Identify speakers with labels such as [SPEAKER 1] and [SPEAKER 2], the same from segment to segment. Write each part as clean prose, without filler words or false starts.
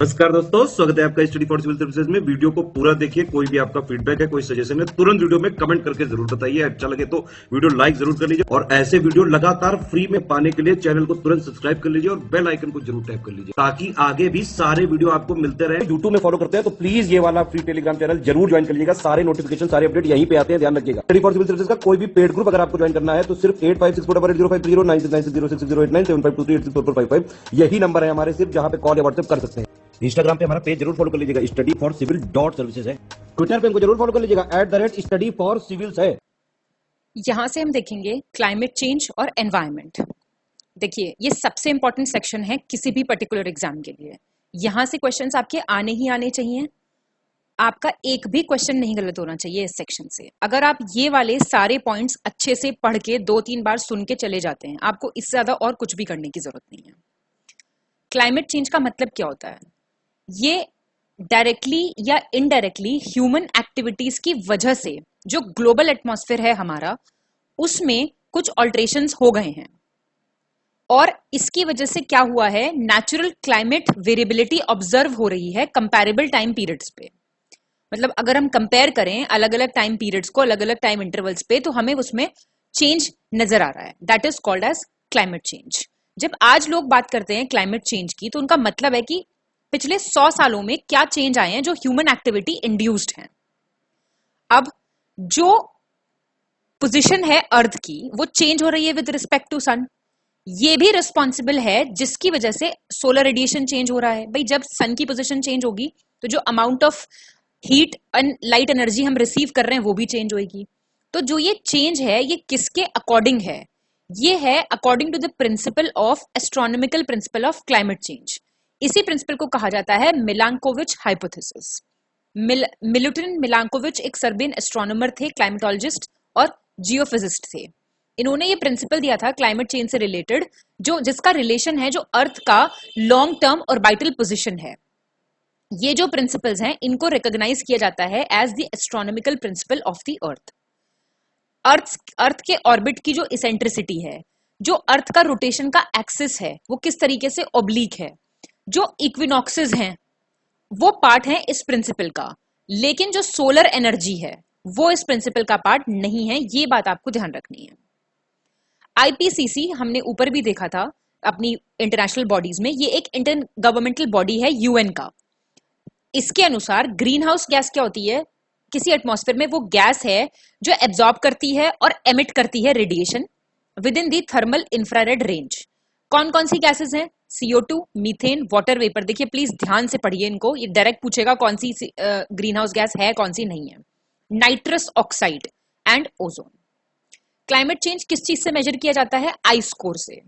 [SPEAKER 1] नमस्कार दोस्तों, स्वागत है आपका स्टडी फॉर सिविल सर्विसेज में। वीडियो को पूरा देखिए। कोई भी आपका फीडबैक है, कोई सजेशन है, तुरंत वीडियो में कमेंट करके जरूर बताइए। अच्छा लगे तो वीडियो लाइक जरूर कर लीजिए और ऐसे वीडियो लगातार फ्री में पाने के लिए चैनल को तुरंत सब्सक्राइब कर लीजिए और बेल आइकन को जरूर टैप कर लीजिए ताकि आगे भी सारे वीडियो आपको मिलते रहे। यूट्यूब में फॉलो करते हैं तो प्लीज ये वाला फ्री टेलीग्राम चैनल जरूर ज्वाइन कर लीजिएगा। सारे नोटिफिकेशन, सारे अपडेट यहीं पे आते हैं, ध्यान रखिएगा। स्टडी फॉर सिविल सर्विसेज का कोई भी पेड ग्रुप अगर आपको ज्वाइन करना है तो सिर्फ 856480530969606089786445 यही नंबर है हमारे, सिर्फ जहां पे कॉल या व्हाट्सएप कर सकते हैं। इंस्टाग्राम पे हमारा पेज जरूर फॉलो कर लीजिएगा, स्टडी फॉर सिविल .सर्विसेज है। ट्विटर पे हमको जरूर फॉलो कर लीजिएगा, @स्टडी फॉर सिविल्स है।
[SPEAKER 2] यहां से हम देखेंगे क्लाइमेट चेंज और एनवायरनमेंट। देखिए, ये सबसे इंपॉर्टेंट सेक्शन है किसी भी पर्टिकुलर एग्जाम के लिए। यहां से क्वेश्चंस आपके आने ही आने चाहिए। आपका एक भी क्वेश्चन नहीं गलत होना चाहिए इस सेक्शन से। अगर आप ये वाले सारे पॉइंट्स अच्छे से पढ़ के 2-3 बार सुन के चले जाते हैं, आपको इससे ज्यादा और कुछ भी करने की जरूरत नहीं है। क्लाइमेट चेंज का मतलब क्या होता है? ये डायरेक्टली या इनडायरेक्टली ह्यूमन एक्टिविटीज की वजह से जो ग्लोबल एटमॉस्फेयर है हमारा, उसमें कुछ ऑल्टरेशंस हो गए हैं और इसकी वजह से क्या हुआ है, नेचुरल क्लाइमेट वेरिएबिलिटी ऑब्जर्व हो रही है कंपैरेबल टाइम पीरियड्स पे। मतलब अगर हम कंपेयर करें अलग अलग टाइम पीरियड्स को अलग अलग टाइम इंटरवल्स पे, तो हमें उसमें चेंज नजर आ रहा है। That is called as climate change. जब आज लोग बात करते हैं क्लाइमेट चेंज की, तो उनका मतलब है कि पिछले 100 सालों में क्या चेंज आए हैं जो ह्यूमन एक्टिविटी इंड्यूस्ड हैं। अब जो पोजीशन है अर्थ की, वो चेंज हो रही है विद रिस्पेक्ट टू सन। ये भी रिस्पॉन्सिबल है जिसकी वजह से सोलर रेडिएशन चेंज हो रहा है। भाई, जब सन की पोजीशन चेंज होगी तो जो amount of heat and light energy हम रिसीव कर रहे हैं वो भी चेंज होगी। तो जो ये चेंज है, ये किसके अकॉर्डिंग है? ये है according to the principle of astronomical principle of climate change. इसी प्रिंसिपल को कहा जाता है मिलांकोविच हाइपोथेसिस। मिलुटिन मिलांकोविच एक सर्बियन एस्ट्रोनॉमर थे, क्लाइमेटोलॉजिस्ट और जियोफिजिस्ट थे। इन्होंने ये प्रिंसिपल दिया था क्लाइमेट चेंज से रिलेटेड, जो जिसका रिलेशन है जो अर्थ का लॉन्ग टर्म और वाइटल पोजिशन है। ये जो प्रिंसिपल्स हैं, इनको रिकॉग्नाइज किया जाता है as the astronomical principle of the earth. Earth के ऑर्बिट की जो इसेंट्रिसिटी है, जो अर्थ का रोटेशन का एक्सिस है, वो किस तरीके से ओब्लिक है, जो इक्विनॉक्सेस हैं वो पार्ट है इस प्रिंसिपल का। लेकिन जो सोलर एनर्जी है वो इस प्रिंसिपल का पार्ट नहीं है। ये बात आपको ध्यान रखनी है। आईपीसीसी हमने ऊपर भी देखा था अपनी इंटरनेशनल बॉडीज में, ये एक इंटर गवर्नमेंटल बॉडी है यूएन का। इसके अनुसार ग्रीन हाउस गैस क्या होती है? किसी एटमॉस्फेयर में वो गैस है जो एब्जॉर्ब करती है और एमिट करती है radiation with in the thermal infrared range. कौन कौन सी गैसेस हैं? CO2, methane, water vapour. देखिए, प्लीज ध्यान से पढ़िए इनको, ये डायरेक्ट पूछेगा कौन सी ग्रीन हाउस गैस है, कौन सी नहीं है। Nitrous oxide and ozone. Climate change किस चीज से मेजर किया जाता है? आइस कोर से।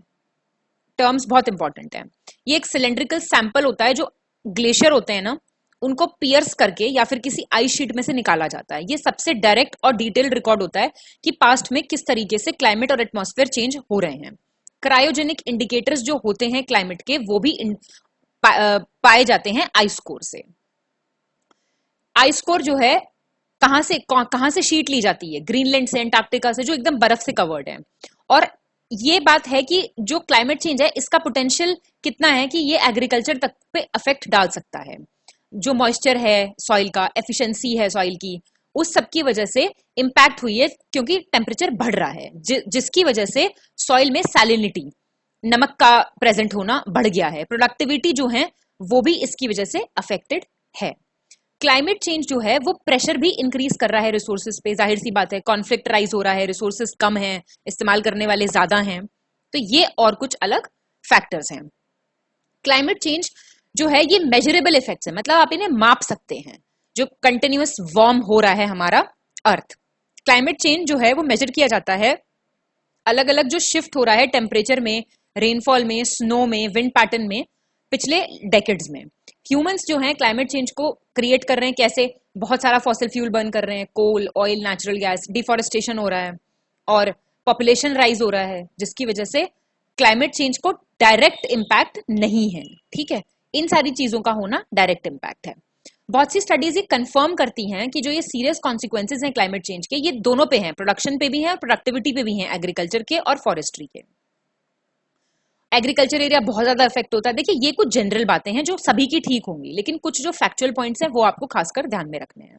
[SPEAKER 2] टर्म्स बहुत इंपॉर्टेंट है। ये एक सिलेंड्रिकल सैंपल होता है जो ग्लेशियर होते हैं ना, उनको पियर्स करके या फिर किसी आइस शीट में से निकाला जाता है। ये सबसे डायरेक्ट और डिटेल्ड रिकॉर्ड होता है कि पास्ट में किस तरीके से क्लाइमेट और एटमॉस्फेयर चेंज हो रहे हैं। क्रायोजेनिक इंडिकेटर्स जो होते हैं क्लाइमेट के, वो भी पाए जाते हैं आइस कोर से। आइस कोर जो है कहां से शीट ली जाती है? ग्रीनलैंड से, अंटार्कटिका से, जो एकदम बर्फ से कवर्ड है। और ये बात है कि जो क्लाइमेट चेंज है, इसका पोटेंशियल कितना है कि ये एग्रीकल्चर तक पे अफेक्ट डाल सकता है। जो मॉइस्चर है सॉइल का, एफिशिएंसी है सॉइल की, उस सब की वजह से इंपैक्ट हुई है क्योंकि टेम्परेचर बढ़ रहा है, जिसकी वजह से सॉइल में सैलिनिटी, नमक का प्रेजेंट होना बढ़ गया है। प्रोडक्टिविटी जो है वो भी इसकी वजह से अफेक्टेड है। क्लाइमेट चेंज जो है वो प्रेशर भी इंक्रीज कर रहा है रिसोर्सेज पे। जाहिर सी बात है, कॉन्फ्लिक्ट राइज हो रहा है, रिसोर्सेज कम है, इस्तेमाल करने वाले ज्यादा हैं। तो ये और कुछ अलग फैक्टर्स हैं। क्लाइमेट चेंज जो है ये मेजरेबल इफेक्ट्स है, मतलब आप इन्हें माप सकते हैं। जो कंटिन्यूअस वार्म हो रहा है हमारा अर्थ, क्लाइमेट चेंज जो है वो मेजर किया जाता है। अलग अलग जो शिफ्ट हो रहा है टेम्परेचर में, रेनफॉल में, स्नो में, विंड पैटर्न में पिछले डेकेड्स में। ह्यूमंस जो हैं क्लाइमेट चेंज को क्रिएट कर रहे हैं कैसे? बहुत सारा फॉसिल फ्यूल बर्न कर रहे हैं, कोल, ऑयल, नेचुरल गैस, डिफॉरेस्टेशन हो रहा है और पॉपुलेशन राइज हो रहा है, जिसकी वजह से क्लाइमेट चेंज को डायरेक्ट इम्पैक्ट नहीं है। ठीक है, इन सारी चीजों का होना डायरेक्ट इम्पैक्ट है। बहुत सी स्टडीज ये कंफर्म करती हैं कि जो ये सीरियस कॉन्सिक्वेंसेज हैं क्लाइमेट चेंज के, ये दोनों पे हैं, प्रोडक्शन पे भी हैं और प्रोडक्टिविटी पे भी हैं, एग्रीकल्चर के और फॉरेस्ट्री के। एग्रीकल्चर एरिया बहुत ज्यादा इफेक्ट होता है। देखिए ये कुछ जनरल बातें हैं जो सभी की ठीक होंगी, लेकिन कुछ जो फैक्चुअल पॉइंट्स हैं वो आपको खासकर ध्यान में रखने हैं।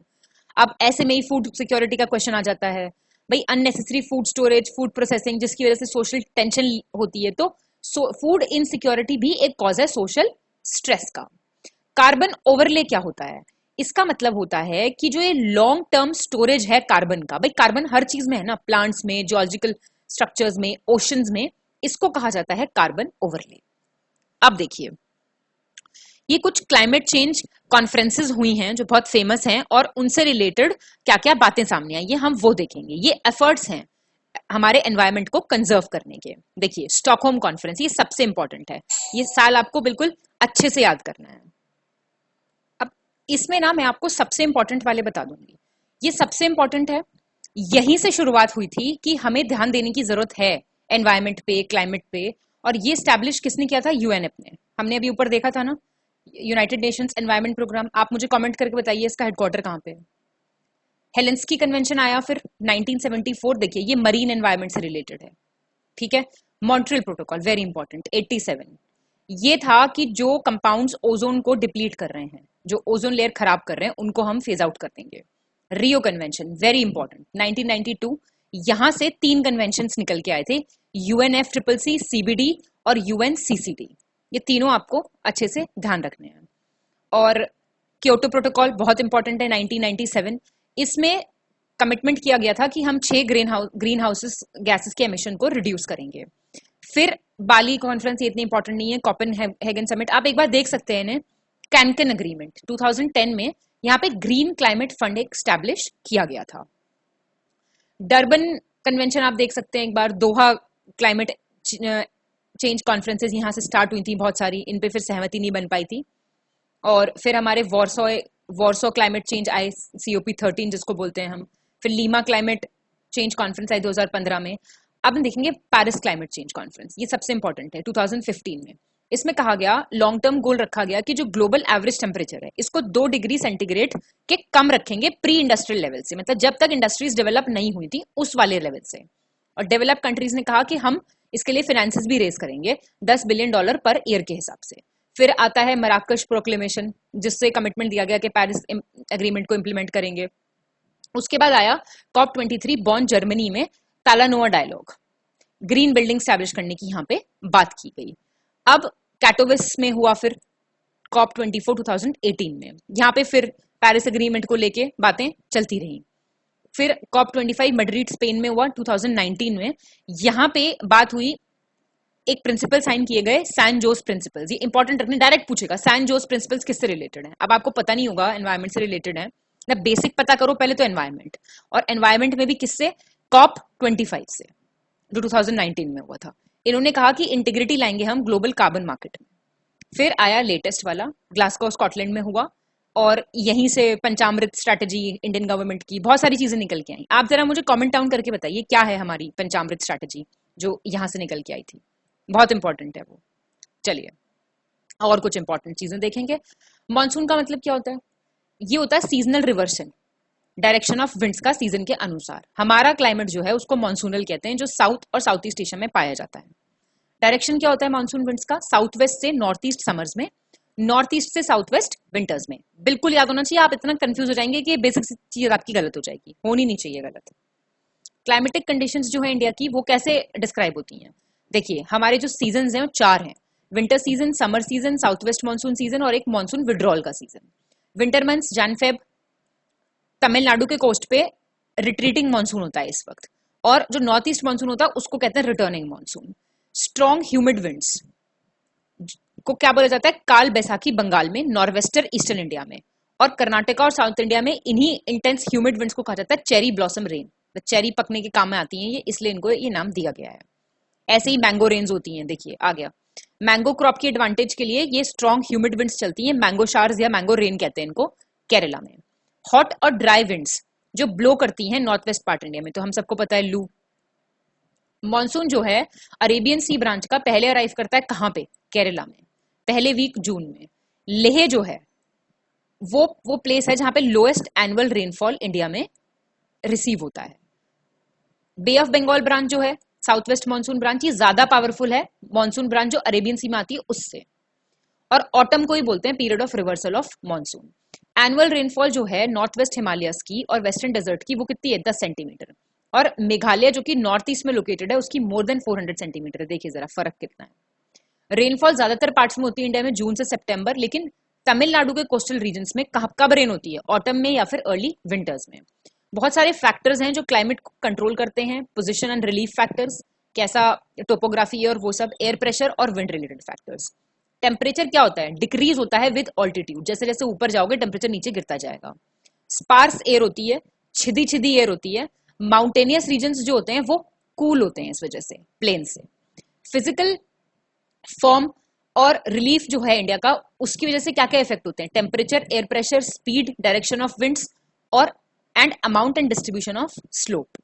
[SPEAKER 2] अब ऐसे में ही फूड सिक्योरिटी का क्वेश्चन आ जाता है, भाई unnecessary food storage, food processing जिसकी वजह से सोशल टेंशन होती है, तो फूड इनसिक्योरिटी भी एक कॉज है सोशल स्ट्रेस का। कार्बन ओवरले क्या होता है? इसका मतलब होता है कि जो ये लॉन्ग टर्म स्टोरेज है कार्बन का, भाई कार्बन हर चीज में है ना, प्लांट्स में, जियोलॉजिकल स्ट्रक्चर्स में, ओशंस में, इसको कहा जाता है कार्बन ओवरले। अब देखिए ये कुछ क्लाइमेट चेंज कॉन्फ्रेंसेस हुई हैं जो बहुत फेमस हैं और उनसे रिलेटेड क्या क्या बातें सामने आई ये हम वो देखेंगे। ये एफर्ट्स हैं हमारे एनवायरनमेंट को कंजर्व करने के। देखिए स्टॉकहोम कॉन्फ्रेंस, ये सबसे इंपॉर्टेंट है, ये साल आपको बिल्कुल अच्छे से याद करना है। अब इसमें ना मैं आपको सबसे इंपॉर्टेंट वाले बता दूंगी, ये सबसे इंपॉर्टेंट है। यहीं से शुरुआत हुई थी कि हमें ध्यान देने की जरूरत है एनवायरनमेंट पे, क्लाइमेट पे, और ये स्टैब्लिश किसने किया था? यूएनएफ ने। हमने अभी ऊपर देखा था ना, यूनाइटेड नेशंस एनवायरनमेंट प्रोग्राम। आप मुझे कमेंट करके बताइए इसका हेडक्वार्टर कहाँ पे है। हेलेंस्की कन्वेंशन आया फिर 1974, देखिए ये मरीन एनवायरनमेंट से रिलेटेड है, ठीक है। मॉन्ट्रियल प्रोटोकॉल वेरी इंपॉर्टेंट 87, ये था कि जो कंपाउंड्स ओजोन को डिप्लीट कर रहे हैं, जो ओजोन लेयर खराब कर रहे हैं, उनको हम फेज आउट कर देंगे। रियो कन्वेंशन वेरी इंपॉर्टेंट 1992, यहां से 3 कन्वेंशंस निकल के आए थे, UNFCCC, CBD और UNCCD। ये तीनों आपको अच्छे से ध्यान रखने हैं। और क्योटो प्रोटोकॉल बहुत इंपॉर्टेंट है 1997, इसमें कमिटमेंट किया गया था कि हम 6 ग्रीन हाउसेस गैसेस के एमिशन को रिड्यूस करेंगे। फिर बाली कॉन्फ्रेंस, ये इतनी इंपॉर्टेंट नहीं है, कोपेनहेगन समिट आप एक बार देख सकते हैं इन्हें। कैनकन अग्रीमेंट 2010 में यहाँ पे ग्रीन क्लाइमेट फंड एक स्टैब्लिश किया गया था। डरबन कन्वेंशन आप देख सकते हैं एक बार, दोहा क्लाइमेट चेंज कॉन्फ्रेंसेस यहाँ से स्टार्ट हुई थी बहुत सारी, इन पे फिर सहमति नहीं बन पाई थी। और फिर हमारे वॉर्सो क्लाइमेट चेंज आए, COP13 जिसको बोलते हैं हम। फिर लीमा क्लाइमेट चेंज कॉन्फ्रेंस आई 2015 में। अब हम देखेंगे पेरिस क्लाइमेट चेंज कॉन्फ्रेंस, ये सबसे इंपॉर्टेंट है 2015 में। इसमें कहा गया, लॉन्ग टर्म गोल रखा गया कि जो ग्लोबल एवरेज टेम्परेचर है इसको 2 डिग्री सेंटीग्रेड के कम रखेंगे प्री इंडस्ट्रियल लेवल से, मतलब जब तक इंडस्ट्रीज डेवलप नहीं हुई थी उस वाले लेवल से। और डेवलप कंट्रीज ने कहा कि हम इसके लिए फाइनेंसेस भी रेज करेंगे $10 बिलियन पर ईयर के हिसाब से। फिर आता है मराकश प्रोक्लेमेशन, जिससे कमिटमेंट दिया गया कि पेरिस एग्रीमेंट को इंप्लीमेंट करेंगे। उसके बाद आया COP23 बॉन जर्मनी में तालानोआ डायलॉग, ग्रीन बिल्डिंग स्टैब्लिश करने की यहाँ पे बात की गई। अब कैटोविस में हुआ फिर COP24 2018 में, यहाँ पे फिर पेरिस एग्रीमेंट को लेके बातें चलती रही। फिर COP25 मैड्रिड स्पेन में हुआ 2019 में, यहाँ पे बात हुई, एक प्रिंसिपल साइन किए गए, सैन जोस प्रिंसिपल्स। ये इंपॉर्टेंट रखने, डायरेक्ट पूछेगा सैन जोस प्रिंसिपल्स किससे रिलेटेड है। अब आपको पता नहीं होगा एनवायरमेंट से रिलेटेड है ना, बेसिक पता करो पहले तो एनवायरमेंट, और एनवायरमेंट में भी किससे? COP25 से, जो 2019 में हुआ था। इन्होंने कहा कि इंटीग्रिटी लाएंगे हम ग्लोबल कार्बन मार्केट में। फिर आया लेटेस्ट वाला, ग्लासगो स्कॉटलैंड में हुआ, और यहीं से पंचामृत स्ट्रैटेजी इंडियन गवर्नमेंट की बहुत सारी चीजें निकल के आई। आप जरा मुझे कमेंट डाउन करके बताइए क्या है हमारी पंचामृत स्ट्रैटेजी जो यहाँ से निकल के आई थी, बहुत इंपॉर्टेंट है वो। चलिए और कुछ इंपॉर्टेंट चीजें देखेंगे। मॉनसून का मतलब क्या होता है? ये होता है seasonal reversion, direction of winds का सीजन के अनुसार। हमारा क्लाइमेट जो है उसको मॉनसूनल कहते हैं, जो साउथ और साउथ ईस्ट एशिया में पाया जाता है। डायरेक्शन क्या होता है मॉनसून विंड्स का? साउथ वेस्ट से नॉर्थ ईस्ट समर्स में, नॉर्थ ईस्ट से साउथ वेस्ट विंटर्स में। बिल्कुल याद होना चाहिए, आप इतना कंफ्यूज हो जाएंगे कि बेसिक चीज आपकी गलत हो जाएगी, होनी नहीं चाहिए गलत। क्लाइमेटिक कंडीशंस जो है इंडिया की वो कैसे डिस्क्राइब होती हैं? देखिए हमारे जो सीजन हैं वो 4 हैं, winter season, summer season, south west monsoon season और एक मानसून विड्रॉल का सीजन। विंटर मंथ्स जन फेब, तमिलनाडु के कोस्ट पे रिट्रीटिंग मानसून होता है इस वक्त, और जो नॉर्थ ईस्ट मानसून होता है उसको कहते हैं returning monsoon. Strong humid winds को क्या बोला जाता है? काल बैसाखी बंगाल में, नॉर्वेस्टर ईस्टर्न इंडिया में, और कर्नाटका और साउथ इंडिया में इन्हीं इंटेंस ह्यूमिड विंड्स को कहा जाता है चेरी ब्लॉसम रेन। चेरी पकने के काम में आती हैं ये, इसलिए इनको ये नाम दिया गया है। ऐसे ही मैंगो रेन्स होती हैं, देखिए आ गया। मैंगो क्रॉप की एडवांटेज के लिए ये स्ट्रॉन्ग ह्यूमिड विंड्स चलती हैं, मैंगो शार्स या मैंगो रेन कहते हैं इनको केरला में। हॉट और ड्राई विंड्स जो ब्लो करती हैं नॉर्थ वेस्ट पार्ट इंडिया में, तो हम सबको पता है लू। मॉनसून जो है अरेबियन सी ब्रांच का पहले अराइव करता है कहाँ पे? केरला में, पहले वीक जून में। लेह जो है वो प्लेस है जहां पे लोएस्ट एनुअल रेनफॉल इंडिया में रिसीव होता है। बे ऑफ बंगाल ब्रांच जो है साउथ वेस्ट मानसून ब्रांच ये ज्यादा पावरफुल है मानसून ब्रांच जो अरेबियन सी में आती है उससे। और ऑटम को ही बोलते हैं period of reversal of monsoon. Annual rainfall जो है नॉर्थ वेस्ट हिमालयस की और वेस्टर्न डेजर्ट की वो कितनी है 10 सेंटीमीटर, और मेघालय जो कि नॉर्थ ईस्ट में लोकेटेड है उसकी मोर देन 400 सेंटीमीटर है। देखिए जरा फर्क कितना है। रेनफॉल ज्यादातर पार्ट्स में होती है इंडिया में जून से सितंबर, लेकिन तमिलनाडु के कोस्टल रीजन्स में कब रेन होती है, ऑटम में या फिर अर्ली विंटर्स में। बहुत सारे फैक्टर्स हैं जो क्लाइमेट को कंट्रोल करते हैं, पोजिशन एंड रिलीफ फैक्टर्स, कैसा टोपोग्राफी है और वो सब, एयर प्रेशर और विंड रिलेटेड फैक्टर्स। टेम्परेचर क्या होता है, डिक्रीज होता है विद ऑल्टीट्यूड, जैसे जैसे ऊपर जाओगे टेम्परेचर नीचे गिरता जाएगा। स्पार्स एयर होती है, छिदी छिदी एयर होती है। माउंटेनियस रीजन्स जो होते हैं वो कूल होते हैं इस वजह से, प्लेन से। फिजिकल फॉर्म और रिलीफ जो है इंडिया का, उसकी वजह से क्या क्या इफेक्ट होते हैं, temperature, air pressure, speed, direction of winds और and amount and distribution of slope.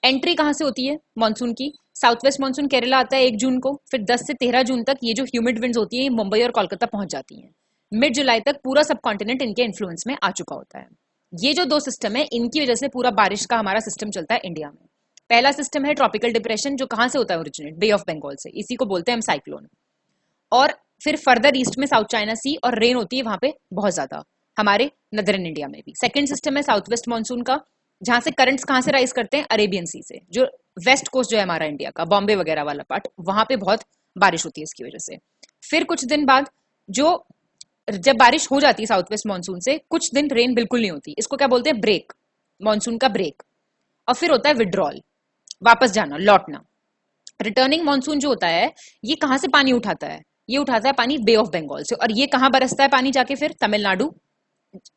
[SPEAKER 2] Entry कहां से होती है मानसून की, साउथ वेस्ट मानसून केरला आता है 1 जून को, फिर 10 से 13 जून तक ये जो ह्यूमिड विंड्स होती है मुंबई और कोलकाता पहुंच जाती हैं। मिड जुलाई तक पूरा सब कॉन्टिनेंट इनके इन्फ्लुएंस में आ चुका होता है। ये जो 2 सिस्टम है इनकी वजह से पूरा बारिश का हमारा सिस्टम चलता है इंडिया में। पहला सिस्टम है ट्रॉपिकल डिप्रेशन, जो कहां से होता है ओरिजिनेट, बे ऑफ बंगाल से, इसी को बोलते हैं हम साइक्लोन। और फिर फर्दर ईस्ट में साउथ चाइना सी, और रेन होती है वहां पे बहुत ज्यादा, हमारे नदर्न इंडिया में भी। सेकंड सिस्टम है साउथ वेस्ट मानसून का, जहां से करंट्स कहां से राइज करते हैं, अरेबियन सी से, जो वेस्ट कोस्ट जो है हमारा इंडिया का, बॉम्बे वगैरह वाला पार्ट, वहां पे बहुत बारिश होती है इसकी वजह से। फिर कुछ दिन बाद जब बारिश हो जाती है साउथ वेस्ट मानसून से, कुछ दिन रेन बिल्कुल नहीं होती, इसको क्या बोलते हैं, ब्रेक, मानसून का ब्रेक। और फिर होता है विड्रॉल, वापस जाना, लौटना। रिटर्निंग मानसून जो होता है ये कहां से पानी उठाता है, ये उठाता है पानी बे ऑफ बंगाल से, और ये कहां बरसता है पानी जाके, फिर तमिलनाडु,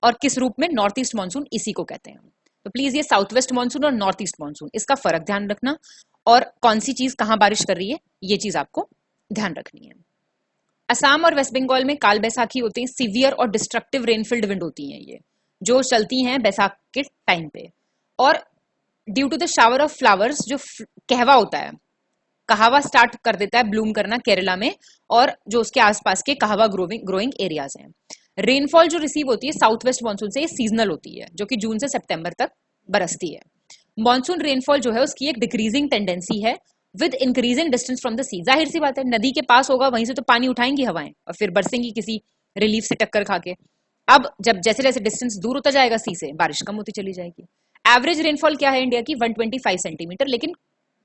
[SPEAKER 2] और किस रूप में, नॉर्थ ईस्ट मानसून, इसी को कहते हैं। तो प्लीज ये साउथ वेस्ट मानसून और नॉर्थ ईस्ट मानसून, इसका फर्क ध्यान रखना, और कौन सी चीज कहां बारिश कर रही है ये चीज आपको ध्यान रखनी है। असम और वेस्ट बंगाल में काल बैसाखी होती है, सीवियर और डिस्ट्रक्टिव रेनफील्ड विंड होती हैं ये, जो चलती हैं बैसाख के टाइम पे। और due to the shower of flowers, जो कहवा होता है, कहवा स्टार्ट कर देता है ब्लूम करना केरला में, और जो उसके आसपास के कहवा ग्रोइंग एरियाज हैं। रेनफॉल जो रिसीव होती है साउथ वेस्ट मानसून से, ये सीजनल होती है, जो कि जून से सितंबर तक बरसती है। मानसून रेनफॉल जो है उसकी एक डिक्रीजिंग टेंडेंसी है with increasing distance from the sea. जाहिर सी बात है, नदी के पास होगा वहीं से तो पानी उठाएंगी हवाएं और फिर बरसेंगी किसी रिलीफ से टक्कर खा के। अब जब जैसे जैसे डिस्टेंस दूर होता जाएगा सी से, बारिश कम होती चली जाएगी। एवरेज रेनफॉल क्या है इंडिया की, 125 सेंटीमीटर, लेकिन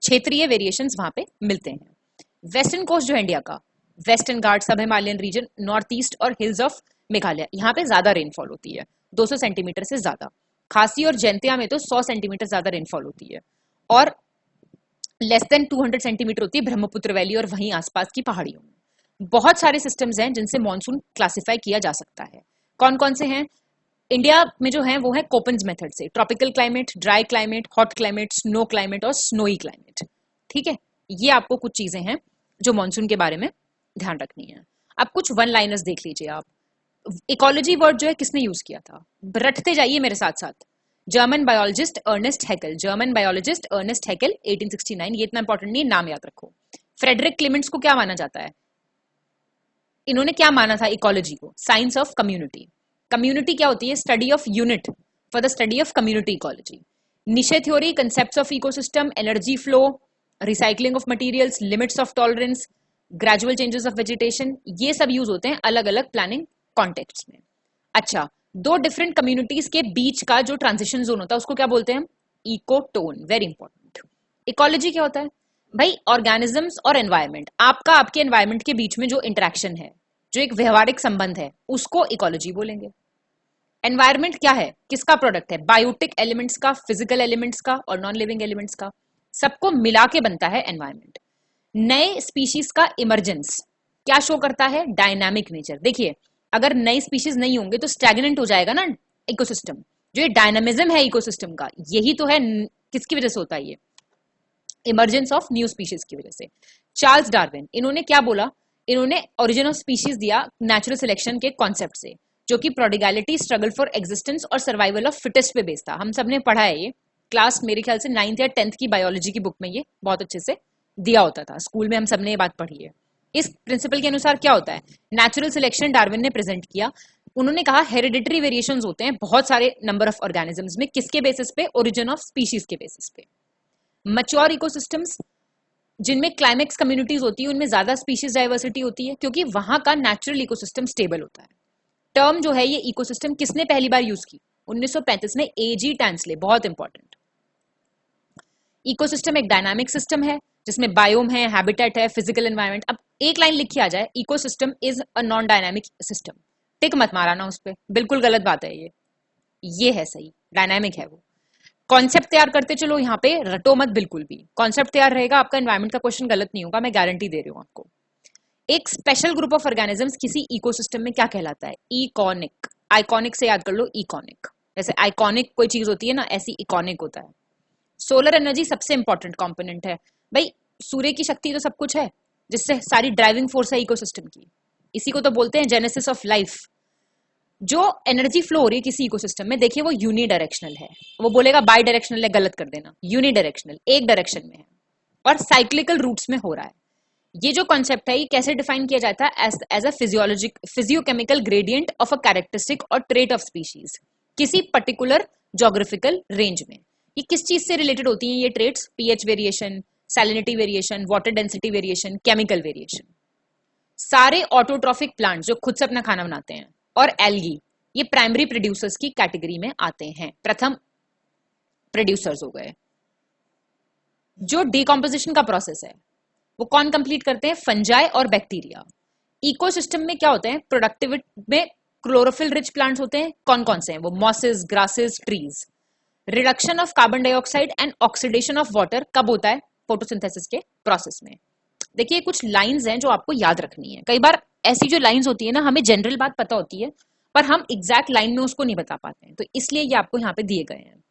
[SPEAKER 2] क्षेत्रीय वेरिएशंस वहां पे मिलते हैं। वेस्टर्न कोस्ट जो है इंडिया का, वेस्टर्न घाट, सब हिमालयन रीजन, नॉर्थ ईस्ट और हिल्स ऑफ मेघालय, यहाँ पे ज्यादा रेनफॉल होती है, 200 सेंटीमीटर से ज्यादा। खासी और जैंतिया में तो 100 सेंटीमीटर ज्यादा रेनफॉल होती है, और लेस देन 200 सेंटीमीटर होती है ब्रह्मपुत्र वैली और वहीं आसपास की पहाड़ियों में। बहुत सारे सिस्टम्स हैं जिनसे मानसून क्लासिफाई किया जा सकता है। कौन कौन से हैं इंडिया में जो है, वो है कोपेंस मेथड से, tropical climate, dry climate, hot climate, snow climate और स्नोई क्लाइमेट। ठीक है, ये आपको कुछ चीजें हैं जो मानसून के बारे में ध्यान रखनी है। अब कुछ वन लाइनर्स देख लीजिए आप। इकोलॉजी वर्ड जो है किसने यूज किया था, रटते जाइए मेरे साथ साथ। German biologist Ernst Haeckel, German biologist Ernst Haeckel 1869, ये इतना इंपॉर्टेंट नहीं, नाम याद रखो। फ्रेडरिक क्लेमेंट्स को क्या माना जाता है, इन्होंने क्या माना था इकोलॉजी को, साइंस ऑफ कम्युनिटी। कम्युनिटी क्या होती है, study of unit, for the study of community ecology. Niche theory, concepts of ecosystem, energy flow, recycling of materials, limits of tolerance, gradual changes of vegetation, ये सब use होते हैं अलग अलग planning context में। अच्छा, 2 डिफरेंट कम्युनिटीज के बीच का जो ट्रांजिशन जोन होता है उसको क्या बोलते हैं हम, इकोटोन। Very important. इकोलॉजी क्या होता है भाई, ऑर्गेनिजम्स और एनवायरमेंट, आपका आपके एनवायरमेंट के बीच में जो इंटरेक्शन है, जो एक व्यवहारिक संबंध है, उसको इकोलॉजी बोलेंगे। एनवायरमेंट क्या है, किसका प्रोडक्ट है, बायोटिक एलिमेंट्स का, फिजिकल एलिमेंट्स का और नॉन लिविंग एलिमेंट्स का, सबको मिला के बनता है एनवायरमेंट। नए स्पीशीज का इमरजेंस क्या शो करता है, डायनामिक नेचर। देखिए, अगर नई स्पीशीज नहीं होंगे तो स्टैग्नेंट हो जाएगा ना इकोसिस्टम। जो ये डायनामिज्म है इकोसिस्टम का, यही तो है, किसकी वजह से होता है ये, इमरजेंस ऑफ न्यू स्पीशीज की वजह से। चार्ल्स डार्विन, इन्होंने क्या बोला, इन्होंने ओरिजिन ऑफ स्पीशीज दिया नेचुरल सिलेक्शन के कॉन्सेप्ट से, जो कि प्रोडिगैलिटी, स्ट्रगल फॉर एग्जिस्टेंस और सर्वाइवल ऑफ फिटेस्ट पे बेस्ड था। हम सबने पढ़ा है ये क्लास, मेरे ख्याल से 9th या 10th की बायोलॉजी की बुक में ये बहुत अच्छे से दिया होता था, स्कूल में हम सबने ये बात पढ़ी है। इस प्रिंसिपल के अनुसार क्या होता है, नेचुरल सिलेक्शन डार्विन ने प्रेजेंट किया। उन्होंने कहा हेरिडिटरी वेरिएशंस होते हैं बहुत सारे नंबर ऑफ ऑर्गेनिजम्स में, किसके बेसिस पे, ओरिजिन ऑफ स्पीशीज के बेसिस पे। मैच्योर इकोसिस्टम्स जिनमें क्लाइमेक्स कम्युनिटीज होती है उनमें ज्यादा स्पीशीज डाइवर्सिटी होती है, क्योंकि वहां का नेचुरल इकोसिस्टम स्टेबल होता है। टर्म जो है ये इकोसिस्टम किसने पहली बार यूज की? 1935 में एजी टैंसले, बहुत इंपॉर्टेंट। इकोसिस्टम एक डायनामिक सिस्टम है जिसमें बायोम है, हैबिटेट है, फिजिकल एनवायरनमेंट। अब एक लाइन लिखी आ जाए, ecosystem is a non dynamic system, tick मत माराना उस पर, बिल्कुल गलत बात है ये है सही, डायनामिक है वो। कॉन्सेप्ट तैयार करते चलो, यहाँ पे रटो मत बिल्कुल भी, कॉन्सेप्ट तैयार रहेगा, आपका एनवायरनमेंट का क्वेश्चन गलत नहीं होगा, मैं गारंटी दे रही हूँ आपको। एक स्पेशल ग्रुप ऑफ ऑर्गेनिजम्स किसी इकोसिस्टम में क्या कहलाता है? इकॉनिक। आइकॉनिक से याद कर लो, इकॉनिक, जैसे आइकॉनिक कोई चीज होती है ना, ऐसी इकॉनिक होता है। सोलर एनर्जी सबसे इंपॉर्टेंट कंपोनेंट है भाई, सूर्य की शक्ति तो सब कुछ है, जिससे सारी ड्राइविंग फोर्स है इकोसिस्टम की, इसी को तो बोलते हैं जेनेसिस ऑफ लाइफ। जो एनर्जी फ्लो हो रही है किसी इकोसिस्टम में, देखिए वो यूनी डायरेक्शनल है, वो बोलेगा बाई डायरेक्शनल है, गलत कर देना, यूनी डायरेक्शनल, एक डायरेक्शन में है और साइक्लिकल रूट्स में हो रहा है। ये जो कॉन्सेप्ट है ये कैसे डिफाइन किया जाता है? As a physiochemical gradient of a characteristic और ट्रेट ऑफ स्पीशीज किसी पर्टिकुलर ज्योग्राफिकल रेंज में। ये किस चीज से रिलेटेड होती हैं ये traits? PH variation, salinity variation, water density variation, chemical variation. सारे ऑटोट्रॉफिक प्लांट्स जो खुद से अपना खाना बनाते हैं और एल्गी, ये प्राइमरी प्रोड्यूसर्स की कैटेगरी में आते हैं, प्रथम प्रोड्यूसर्स हो गए। जो डीकॉम्पोजिशन का प्रोसेस है वो कौन कंप्लीट करते हैं? फंजाई और बैक्टीरिया। इकोसिस्टम में क्या होते हैं? प्रोडक्टिविटी में क्लोरोफिल रिच प्लांट्स होते हैं, कौन कौन से हैं वो? Mosses, grasses, trees. Reduction of carbon dioxide and oxidation of water कब होता है? फोटोसिंथेसिस के प्रोसेस में। देखिए कुछ लाइंस हैं जो आपको याद रखनी है। कई बार ऐसी जो लाइंस होती है ना, हमें जनरल बात पता होती है पर हम एग्जैक्ट लाइन में उसको नहीं बता पाते हैं, तो इसलिए ये आपको यहाँ पे दिए गए हैं।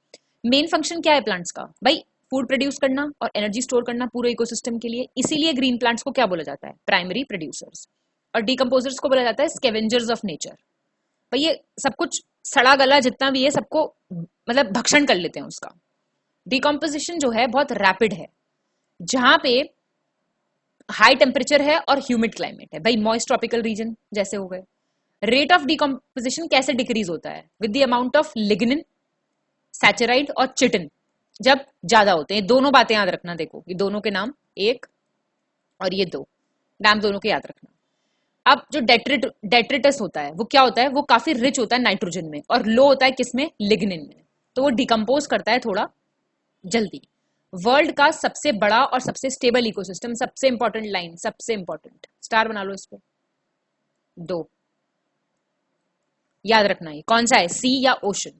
[SPEAKER 2] मेन फंक्शन क्या है प्लांट्स का? भाई फूड प्रोड्यूस करना और एनर्जी स्टोर करना पूरे इकोसिस्टम के लिए, इसीलिए ग्रीन प्लांट्स को क्या बोला जाता है? Primary producers. और डीकंपोजर्स को बोला जाता है स्कैवेंजर्स ऑफ नेचर। भाई ये सब कुछ सड़ा गला जितना भी है सबको मतलब भक्षण कर लेते हैं उसका। डिकम्पोजिशन जो है बहुत रैपिड है, जहां पे हाई टेम्परेचर है और ह्यूमिड क्लाइमेट है, भाई मॉइस्ट ट्रॉपिकल रीजन जैसे हो गए। रेट ऑफ डिकम्पोजिशन कैसे डिक्रीज होता है? With the amount of lignin, saccharide और चिटिन जब ज्यादा होते हैं। दोनों बातें याद रखना, देखो ये दोनों के नाम, एक और ये दो नाम दोनों के याद रखना। अब जो डेट्रिटस होता है वो क्या होता है? वो काफी रिच होता है नाइट्रोजन में और लो होता है किसमें? लिग्निन में, तो वो डिकम्पोज करता है थोड़ा जल्दी। वर्ल्ड का सबसे बड़ा और सबसे स्टेबल इकोसिस्टम, सबसे इंपॉर्टेंट लाइन, सबसे इंपॉर्टेंट, स्टार बना लो इस पे, दो याद रखना है कौन सा है, सी या ओशन।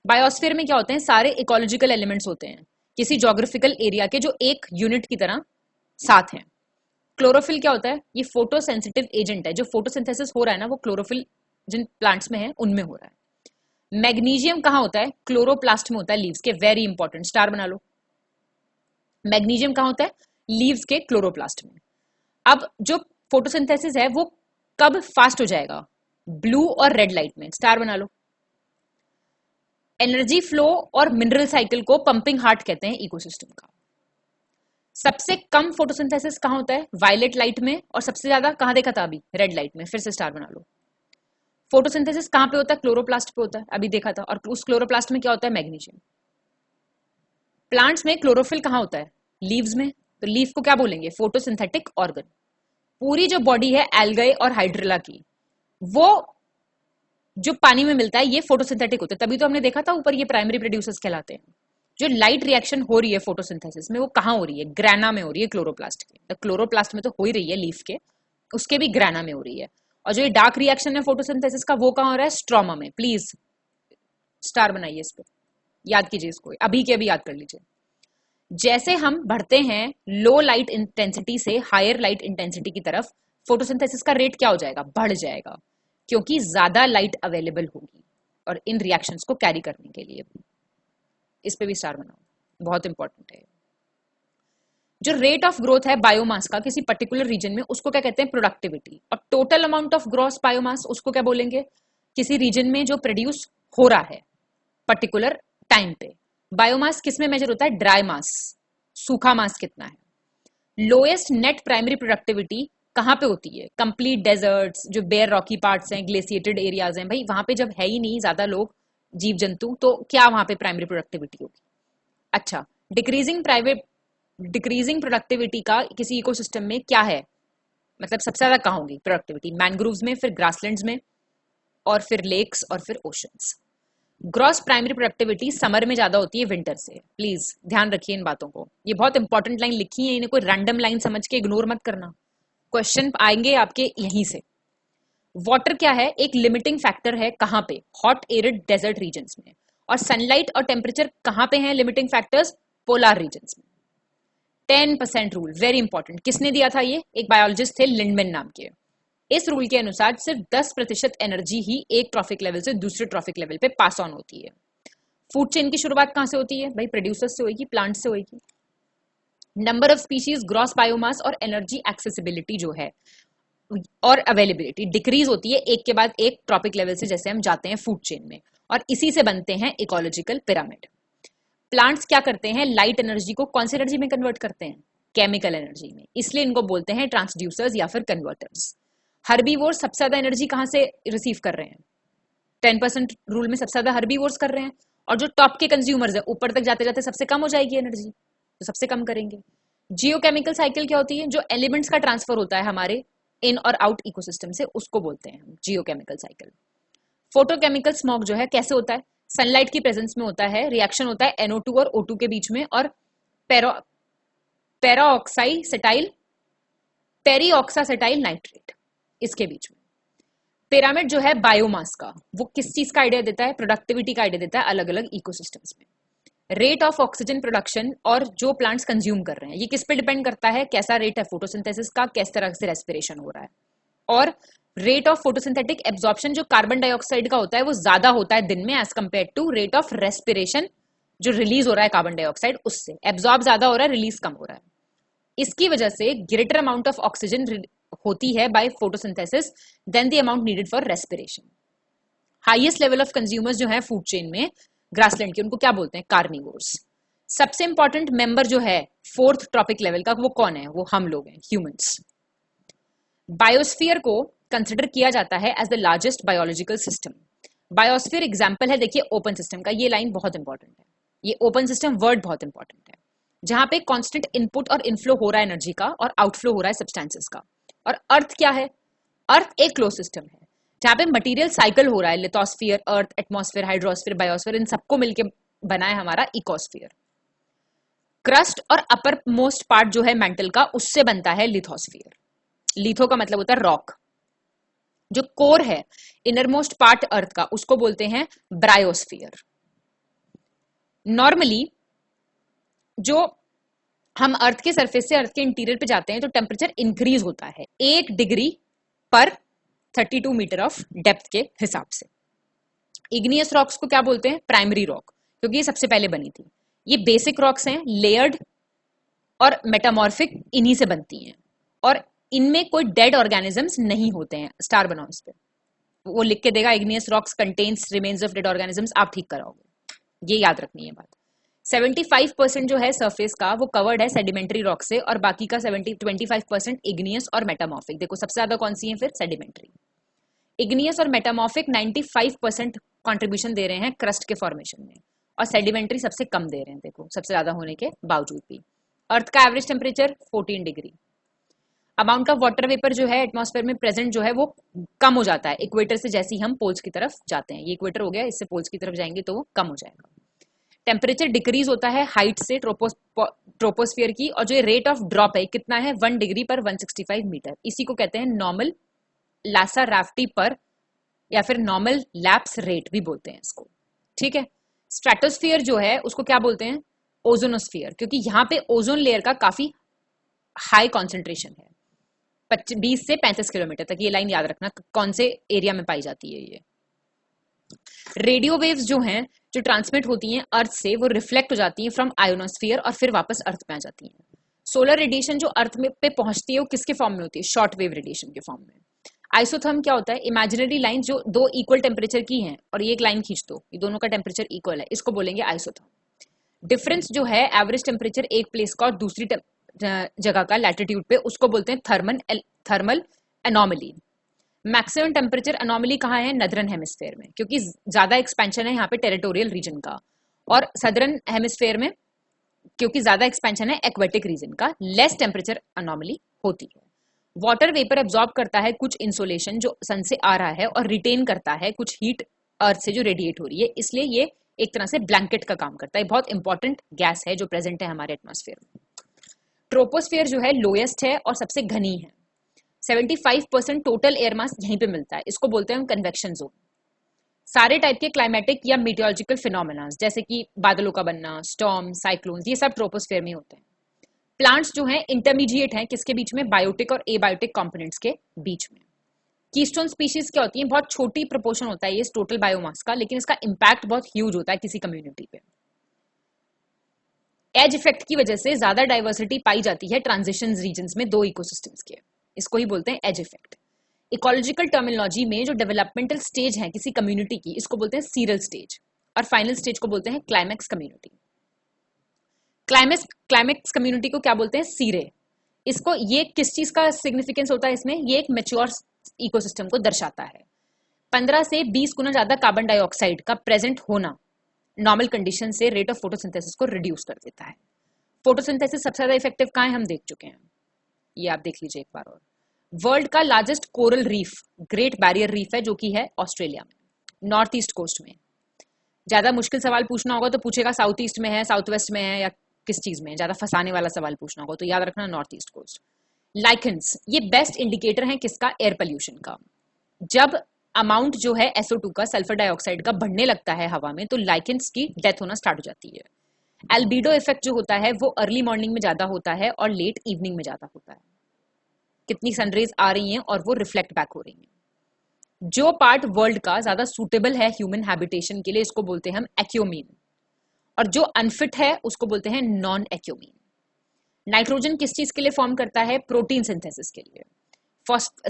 [SPEAKER 2] बायोस्फीयर में क्या होते हैं? सारे इकोलॉजिकल एलिमेंट्स होते हैं किसी ज्योग्राफिकल एरिया के, जो एक यूनिट की तरह साथ हैं। क्लोरोफिल क्या होता है? ये फोटोसेंसिटिव एजेंट है, जो फोटोसिंथेसिस हो रहा है ना वो क्लोरोफिल जिन प्लांट्स में है उनमें हो रहा है। मैग्नीशियम कहाँ होता है? क्लोरोप्लास्ट में होता है, लीव्स के, वेरी इंपॉर्टेंट, स्टार बना लो। मैग्नीशियम कहाँ होता है? लीव्स के क्लोरोप्लास्ट में। अब जो फोटोसिंथेसिस है वो कब फास्ट हो जाएगा? ब्लू और रेड लाइट में, स्टार बना लो। एनर्जी फ्लो और मिनरल साइकिल को पंपिंग हार्ट कहते हैं इकोसिस्टम का। सबसे कम फोटोसिंथेसिस कहां होता है? वायलेट लाइट में, और सबसे ज्यादा कहां देखा था अभी? रेड लाइट में, फिर से स्टार बना लो। फोटोसिंथेसिस कहां पे होता है? क्लोरोप्लास्ट पे होता है, अभी देखा था, और उस क्लोरोप्लास्ट में क्या होता है? मैग्नीशियम। प्लांट्स में क्लोरोफिल कहां होता है? लीव्स में, तो लीफ को क्या बोलेंगे? Photosynthetic organ. पूरी जो बॉडी है एल्गाe और हाइड्रिला की, वो जो पानी में मिलता है ये फोटोसिंथेटिक होता है, तभी तो हमने देखा था ऊपर ये प्राइमरी प्रोड्यूसर्स कहलाते हैं। जो लाइट रिएक्शन हो रही है फोटोसिंथेसिस में वो कहां हो रही है? ग्रैना में हो रही है, क्लोरोप्लास्ट के। तो क्लोरोप्लास्ट में तो हो ही रही है लीफ के, उसके भी ग्रैना में हो रही है। और जो ये डार्क रिएक्शन है फोटोसिंथेसिस का वो कहां हो रहा है? स्ट्रोमा में। प्लीज स्टार बनाइए इस पे, याद कीजिए इसको, अभी के अभी याद कर लीजिए। जैसे हम बढ़ते हैं लो लाइट इंटेंसिटी से हायर लाइट इंटेंसिटी की तरफ, फोटोसिंथेसिस का रेट क्या हो जाएगा? बढ़ जाएगा, क्योंकि ज्यादा लाइट अवेलेबल होगी और इन रिएक्शंस को कैरी करने के लिए। इस पे भी स्टार बनाओ, बहुत इंपॉर्टेंट है। जो रेट ऑफ ग्रोथ है बायोमास का किसी पर्टिकुलर रीजन में, उसको क्या कहते हैं? प्रोडक्टिविटी। और total amount of gross biomass, उसको क्या बोलेंगे? किसी रीजन में जो प्रोड्यूस हो रहा है पर्टिकुलर टाइम पे। बायोमास किस में मेजर होता है? ड्राई मास, सूखा मास कितना है। लोएस्ट नेट प्राइमरी प्रोडक्टिविटी कहां पे होती है? कंप्लीट डेजर्ट्स, जो बेयर रॉकी पार्ट्स हैं, ग्लेशिएटेड एरियाज हैं, भाई वहां पे जब है ही नहीं ज्यादा लोग, जीव जंतु, तो क्या वहां पे प्राइमरी प्रोडक्टिविटी होगी? अच्छा, डिक्रीजिंग डिक्रीजिंग प्रोडक्टिविटी का किसी इकोसिस्टम में क्या है, मतलब सबसे ज्यादा कहाँ होगी प्रोडक्टिविटी? मैनग्रोव्स में, फिर ग्रासलैंड्स में, और फिर लेक्स, और फिर oceans. Gross primary productivity summer में ज्यादा होती है विंटर से। प्लीज ध्यान रखिए इन बातों को, ये बहुत इंपॉर्टेंट लाइन लिखी है, इन्हें कोई रैंडम लाइन समझ के इग्नोर मत करना, क्वेश्चन आएंगे आपके यहीं से। वाटर क्या है? एक लिमिटिंग फैक्टर है, कहां पे? हॉट एरिड डेजर्ट रीजन्स में। और सनलाइट और टेम्परेचर कहां पे हैं लिमिटिंग फैक्टर्स? पोलर रीजन्स में। 10% रूल वेरी इंपॉर्टेंट, किसने दिया था ये? एक बायोलॉजिस्ट थे लिंडमैन नाम के। इस रूल के अनुसार सिर्फ 10% एनर्जी ही एक ट्रॉफिक लेवल से दूसरे ट्रॉफिक लेवल पे पास ऑन होती है। फूड चेन की शुरुआत कहां से होती है भाई? प्रोड्यूसर्स से होगी, प्लांट से होगी। Number of species, gross biomass और एनर्जी एक्सेसिबिलिटी जो है और अवेलेबिलिटी डिक्रीज होती है एक के बाद एक ट्रॉपिक लेवल से, जैसे हम जाते हैं फूड चेन में, और इसी से बनते हैं इकोलॉजिकल पिरामिड। प्लांट्स क्या करते हैं? लाइट एनर्जी को कौन सी एनर्जी में कन्वर्ट करते हैं? केमिकल एनर्जी में, इसलिए इनको बोलते हैं ट्रांसड्यूसर्स या फिर कन्वर्टर्स। हर्बीवोर्स सबसे ज्यादा एनर्जी कहां से रिसीव कर रहे हैं? 10% रूल में सबसे ज्यादा हर्बीवोर्स कर रहे हैं, और जो टॉप के कंज्यूमर्स है ऊपर तक जाते जाते सबसे कम हो जाएगी एनर्जी, तो सबसे कम करेंगे। जियोकेमिकल साइकिल क्या होती है? जो एलिमेंट्स का ट्रांसफर होता है हमारे इन और आउट इकोसिस्टम से, उसको बोलते हैं हम जियोकेमिकल साइकिल। फोटोकेमिकल स्मॉग जो है कैसे होता है? सनलाइट की प्रेजेंस में होता है, रिएक्शन होता है NO2 और O2 के बीच में, और पेरीऑक्सासेटाइल नाइट्रेट इसके बीच में। पिरामिड जो है बायोमास का, वो किस चीज का आइडिया देता है? प्रोडक्टिविटी का आइडिया देता है अलग अलग इकोसिस्टम्स में। रेट ऑफ ऑक्सीजन प्रोडक्शन और जो प्लांट्स कंज्यूम कर रहे हैं, ये किस पे डिपेंड करता है? कैसा रेट है फोटोसिंथेसिस का, किस तरह से रेस्पिरेशन हो रहा है। और रेट ऑफ फोटोसिंथेटिक एब्जॉर्प्शन जो कार्बन डाइऑक्साइड का होता है वो ज्यादा होता है दिन में as compare to rate of respiration जो रिलीज हो रहा है कार्बन डाइऑक्साइड, उससे एब्जॉर्ब ज्यादा हो रहा है, रिलीज कम हो रहा है। इसकी वजह से ग्रेटर अमाउंट ऑफ ऑक्सीजन होती है by photosynthesis than the amount needed for respiration. Highest level of consumers जो है फूड चेन में ग्रासलैंड के, उनको क्या बोलते हैं? कार्निवोर्स। सबसे इंपॉर्टेंट मेंबर जो है फोर्थ ट्रॉपिक लेवल का, वो कौन है? वो हम लोग हैं, ह्यूमंस। बायोस्फीयर को कंसिडर किया जाता है as the largest biological system. Biosphere example है, देखिए ओपन सिस्टम का, ये लाइन बहुत इंपॉर्टेंट है, ये ओपन सिस्टम वर्ड बहुत इंपॉर्टेंट है, जहां पे कांस्टेंट इनपुट और इनफ्लो हो रहा है एनर्जी का और आउटफ्लो हो रहा है सब्सटेंसेस का। और अर्थ क्या है? अर्थ एक क्लोज सिस्टम है जहां पे मटेरियल साइकिल हो रहा है, लिथोस्फीयर, अर्थ, एटमॉस्फेयर, हाइड्रोस्फीयर, बायोस्फीयर, इन सबको मिलकर बना है हमारा इकोस्फीयर। क्रस्ट और अपर मोस्ट पार्ट जो है मेंटल का, उससे बनता है लिथोस्फीयर। लिथो का मतलब होता है रॉक। जो कोर है, इनर मोस्ट पार्ट अर्थ का, उसको बोलते हैं ब्रायोस्फीयर। नॉर्मली जो हम अर्थ के सरफेस से अर्थ के इंटीरियर पे जाते हैं तो टेम्परेचर इंक्रीज होता है 1 डिग्री पर 32 मीटर ऑफ डेप्थ के हिसाब से। इग्नियस रॉक्स को क्या बोलते हैं? प्राइमरी रॉक, क्योंकि ये सबसे पहले बनी थी। ये बेसिक रॉक्स हैं, लेयर्ड और मेटामॉर्फिक इन्हीं से बनती हैं, और इनमें कोई डेड ऑर्गेनिजम्स नहीं होते हैं। स्टार बनाओ इस पे, वो लिख के देगा igneous rocks contains remains of dead organisms, आप ठीक कराओगे, ये याद रखनी है बात। 75% जो है सरफेस का वो कवर्ड है सेडिमेंट्री रॉक से, और बाकी का 25% इग्नियस और मेटामॉर्फिक। देखो सबसे ज्यादा कौन सी है फिर? सेडिमेंट्री। इग्नियस और मेटामॉर्फिक 95% कंट्रीब्यूशन दे रहे हैं क्रस्ट के फॉर्मेशन में, और सेडिमेंट्री सबसे कम दे रहे हैं, देखो सबसे ज्यादा होने के बावजूद भी। अर्थ का average temperature 14 degree. Amount of water vapour जो है एटमॉस्फेयर में प्रेजेंट जो है वो कम हो जाता है इक्वेटर से, जैसे ही हम पोल्स की तरफ जाते हैं। ये इक्वेटर हो गया, इससे पोल्स की तरफ जाएंगे तो वो कम हो जाएगा। टेम्परेचर डिक्रीज होता है हाइट से ट्रोपोस्फियर की, और जो रेट ऑफ ड्रॉप है कितना है? 1 डिग्री पर 165 मीटर। इसी को कहते हैं नॉर्मल लासा राफ्टी पर, या फिर नॉर्मल लैप्स रेट भी बोलते हैं इसको, ठीक है। स्ट्रेटोस्फियर जो है उसको क्या बोलते हैं? ओजोनोस्फियर, क्योंकि यहाँ पे ओजोन लेयर का काफी हाई कॉन्सेंट्रेशन है, 20 से 35 किलोमीटर तक। ये लाइन याद रखना कौन से एरिया में पाई जाती है ये। रेडियो वेव्स जो हैं, जो ट्रांसमिट होती हैं अर्थ से, वो रिफ्लेक्ट हो जाती हैं फ्रॉम आयोनोस्फीयर और फिर वापस अर्थ पे आ जाती हैं। सोलर रेडिएशन जो अर्थ में पे पहुंचती है वो किसके फॉर्म में होती है? शॉर्ट वेव रेडिएशन के फॉर्म में। आइसोथर्म क्या होता है? इमेजिनरी लाइन जो दो इक्वल टेम्परेचर की हैं और ये एक लाइन खींच दो, ये दोनों का टेम्परेचर इक्वल है, इसको बोलेंगे आइसोथर्म। डिफरेंस जो है एवरेज टेम्परेचर एक प्लेस का और दूसरी जगह का लैटिट्यूड पे, उसको बोलते हैं thermal anomaly. Maximum temperature anomaly कहाँ है? नदरन हेमिस्फेयर में, क्योंकि ज्यादा एक्सपेंशन है यहाँ पे टेरिटोरियल रीजन का, और सदर्न हेमिस्फेयर में क्योंकि ज्यादा एक्सपेंशन है एक्वेटिक रीजन का, लेस टेम्परेचर अनोमली होती है। वाटर वेपर एब्जॉर्ब करता है कुछ इंसोलेशन जो सन से आ रहा है और रिटेन करता है कुछ हीट अर्थ से जो रेडिएट हो रही है, इसलिए ये एक तरह से ब्लैंकेट का काम करता है। बहुत इंपॉर्टेंट गैस है जो प्रेजेंट है हमारे एटमॉस्फेयर में। ट्रोपोस्फेयर जो है लोएस्ट है और सबसे घनी है। 75% टोटल एयर मास यहीं पे मिलता है, इसको बोलते हैं हम कन्वेक्शन जोन। सारे टाइप के क्लाइमेटिक या मीटियोलॉजिकल फिनोमेना जैसे कि बादलों का बनना, स्टॉर्म, साइक्लोन्स, ये सब ट्रोपोस्फेयर में होते हैं। प्लांट्स जो हैं इंटरमीडिएट हैं, किसके बीच में? बायोटिक और एबायोटिक कंपोनेंट्स के बीच में। कीस्टोन स्पीशीज क्या होती है? बहुत छोटी प्रोपोर्शन होता है ये टोटल बायोमास का, लेकिन इसका इंपैक्ट बहुत ह्यूज होता है किसी कम्युनिटी पे। एज इफेक्ट की वजह से ज्यादा डाइवर्सिटी पाई जाती है ट्रांजिशन रीजन्स में दो इकोसिस्टम्स के, इसको ही बोलते हैं एज इफेक्ट। इकोलॉजिकल टर्मिनोलॉजी में जो डेवलपमेंटल स्टेज है किसी कम्युनिटी की, इसको बोलते हैं सीरल स्टेज, और फाइनल स्टेज को बोलते हैं क्लाइमैक्स कम्युनिटी। क्लाइमैक्स कम्युनिटी को क्या बोलते हैं? सीरे। इसको, ये किस चीज का सिग्निफिकेंस होता है इसमें? ये एक मैच्योर इकोसिस्टम को दर्शाता है। 15 से 20 गुना ज्यादा कार्बन डाइऑक्साइड का प्रेजेंट होना नॉर्मल कंडीशन से रेट ऑफ फोटोसिंथेसिस को रिड्यूस कर देता है। फोटोसिंथेसिस सबसे ज्यादा इफेक्टिव कहाँ है हम देख चुके हैं, ये आप देख लीजिए एक बार और। वर्ल्ड का largest coral reef great barrier reef है जो कि है ऑस्ट्रेलिया में, नॉर्थ ईस्ट कोस्ट में। ज्यादा मुश्किल सवाल पूछना होगा तो पूछेगा साउथ ईस्ट में है, साउथ वेस्ट में है, या किस चीज में। ज्यादा फंसाने वाला सवाल पूछना होगा तो याद रखना नॉर्थ ईस्ट कोस्ट। लाइकेंस, ये बेस्ट इंडिकेटर है किसका? एयर पोल्यूशन का। जब अमाउंट जो है SO2 का, सल्फर डाइऑक्साइड का, बढ़ने लगता है हवा में तो लाइकेंस की डेथ होना स्टार्ट हो जाती है। एल्बिडो इफेक्ट जो होता है वो अर्ली मॉर्निंग में ज्यादा होता है और लेट इवनिंग में ज्यादा होता है। कितनी सनरेज आ रही हैं और वो रिफ्लेक्ट बैक हो रही हैं। जो पार्ट वर्ल्ड का ज्यादा सूटेबल है ह्यूमन हैबिटेशन के लिए, इसको बोलते हैं हम एक्योमीन, और जो अनफिट है उसको बोलते हैं नॉन एक्योमीन। नाइट्रोजन किस चीज के लिए फॉर्म करता है? प्रोटीन सिंथेसिस के लिए।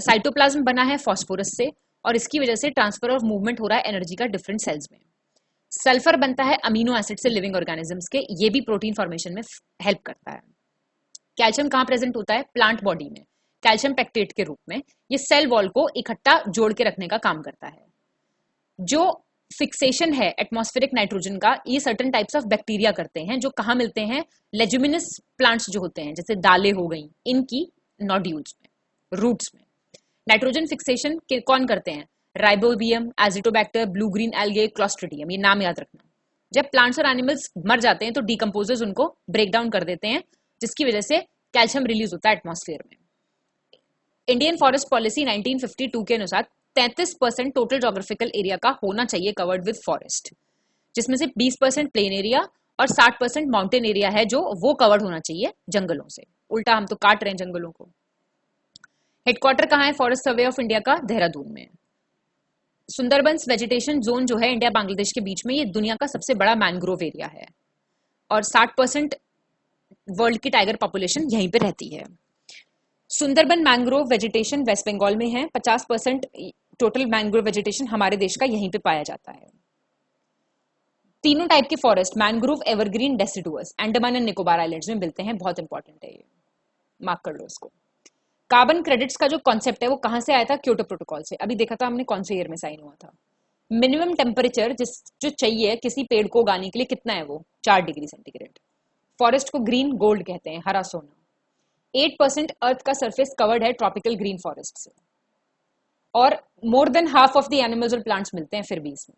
[SPEAKER 2] साइटोप्लाज्म बना है फास्फोरस से और इसकी वजह से ट्रांसफर और मूवमेंट हो रहा है एनर्जी का डिफरेंट सेल्स में। सल्फर बनता है अमीनो एसिड से लिविंग ऑर्गेनिजम्स के, ये भी प्रोटीन फॉर्मेशन में हेल्प करता है। कैल्शियम कहाँ प्रेजेंट होता है? प्लांट बॉडी में, कैल्शियम पेक्टेट के रूप में। ये सेल वॉल को इकट्ठा जोड़ के रखने का काम करता है। जो फिक्सेशन है एटमॉस्फेरिक नाइट्रोजन का, ये सर्टेन टाइप्स ऑफ बैक्टीरिया करते हैं, जो कहाँ मिलते हैं? लेजुमिनस प्लांट्स जो होते हैं, जैसे दालें हो गई, इनकी नोड्यूल्स में, रूट्स में। नाइट्रोजन फिक्सेशन कौन करते हैं? Rhizobium, azotobacter, blue green algae, clostridium, ये नाम याद रखना। जब प्लांट्स और एनिमल्स मर जाते हैं तो डिकम्पोजर्स उनको ब्रेक डाउन कर देते हैं, जिसकी वजह से कैल्शियम रिलीज होता है एटमॉस्फेयर में। इंडियन फॉरेस्ट पॉलिसी 1952 के अनुसार 33% टोटल जोग्राफिकल एरिया का होना चाहिए कवर्ड विद फॉरेस्ट, जिसमें से 20% प्लेन एरिया और 60% माउंटेन एरिया है जो वो कवर्ड होना चाहिए जंगलों से। उल्टा हम तो काट रहे हैं जंगलों को। हेडक्वार्टर कहाँ है फॉरेस्ट सर्वे ऑफ इंडिया का? देहरादून में। सुंदरबंस वेजिटेशन जोन जो है इंडिया बांग्लादेश के बीच में, ये दुनिया का सबसे बड़ा मैंग्रोव एरिया है और 60% वर्ल्ड की टाइगर पॉपुलेशन यहीं पे रहती है। Sundarban mangrove vegetation West Bengal में है। 50% टोटल मैंग्रोव वेजिटेशन हमारे देश का यहीं पे पाया जाता है। तीनों टाइप के forest, mangrove, evergreen, deciduous, Andaman and Nicobar islands में मिलते हैं। बहुत इंपॉर्टेंट है ये, मार्क कर लो इसको। कार्बन क्रेडिट्स का जो कॉन्सेप्ट है वो कहां से आया था? क्योटो प्रोटोकॉल से। अभी देखा था हमने कौन से ईयर में साइन हुआ था। मिनिमम टेम्परेचर जो चाहिए किसी पेड़ को उगाने के लिए कितना है? वो 4 डिग्री सेंटीग्रेड। फॉरेस्ट को ग्रीन गोल्ड कहते हैं, हरा सोना। 8% अर्थ का सरफेस कवर्ड है ट्रॉपिकल ग्रीन फॉरेस्ट से, और more than half of the animals और प्लांट्स मिलते हैं फिर भी इसमें।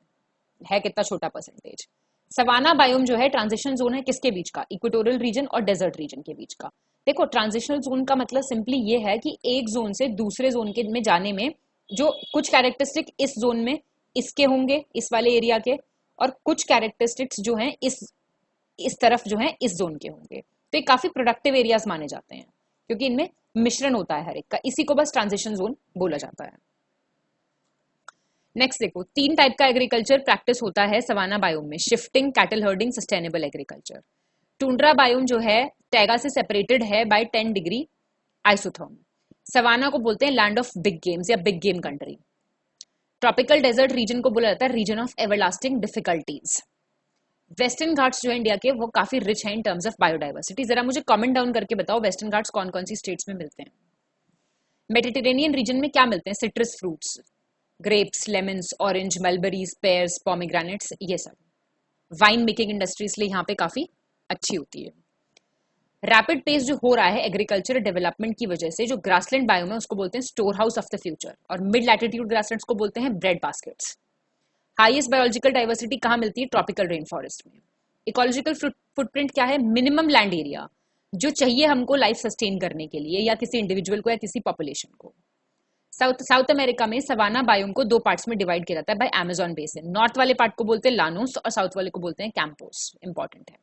[SPEAKER 2] है कितना छोटा परसेंटेज। सवाना बायोम जो है ट्रांजिशन जोन है किसके बीच का? इक्वेटोरियल रीजन और डेजर्ट रीजन के बीच का। देखो, ट्रांजिशनल जोन का मतलब सिंपली ये है कि एक जोन से दूसरे जोन के में जाने में जो कुछ कैरेक्टरिस्टिक इस जोन में इसके होंगे, इस वाले एरिया के, और कुछ कैरेक्टरिस्टिक्स जो हैं इस तरफ जो हैं इस जोन के होंगे। तो ये काफी प्रोडक्टिव एरियाज माने जाते हैं क्योंकि इनमें मिश्रण होता है हर एक का। इसी को बस ट्रांजिशन जोन बोला जाता है। नेक्स्ट देखो, 3 टाइप का एग्रीकल्चर प्रैक्टिस होता है सवाना बायोम में: shifting, cattle herding, sustainable agriculture. Tundra biome जो है टैगा से सेपरेटेड है बाय 10 डिग्री आइसोथर्म। सवाना को बोलते हैं लैंड ऑफ बिग गेम्स या big game country. Tropical desert region को बोला जाता है region of everlasting difficulties. Western Ghats जो है इंडिया के, वो काफी रिच है इन टर्म्स ऑफ बायोडाइवर्सिटी। जरा मुझे कमेंट डाउन करके बताओ वेस्टर्न घाट्स कौन कौन सी स्टेट्स में मिलते हैं। मेडिटेरेनियन रीजन में क्या मिलते हैं? Citrus fruits, grapes, lemons, orange, mulberries, pears, pomegranates, ये सब। वाइन मेकिंग इंडस्ट्री इसलिए यहाँ पे काफी अच्छी होती है। रैपिड पेस जो हो रहा है एग्रीकल्चर डेवलपमेंट की वजह से, जो ग्रासलैंड बायोम है उसको बोलते हैं store house of the future, और मिड लैटिट्यूड ग्रासलैंड्स को बोलते हैं bread baskets. Highest biological diversity कहाँ मिलती है? ट्रॉपिकल रेन फॉरेस्ट में। इकोलॉजिकल फुटप्रिंट क्या है? मिनिमम लैंड एरिया जो चाहिए हमको लाइफ सस्टेन करने के लिए, या किसी इंडिविजुअल को या किसी पॉपुलेशन को। साउथ अमेरिका में सवाना बायोम को दो पार्ट्स में डिवाइड किया जाता है बाय अमेजोन बेसिन। नॉर्थ वाले पार्ट को बोलते हैं लानोस और साउथ वाले को बोलते हैं कैंपोस। इंपॉर्टेंट है।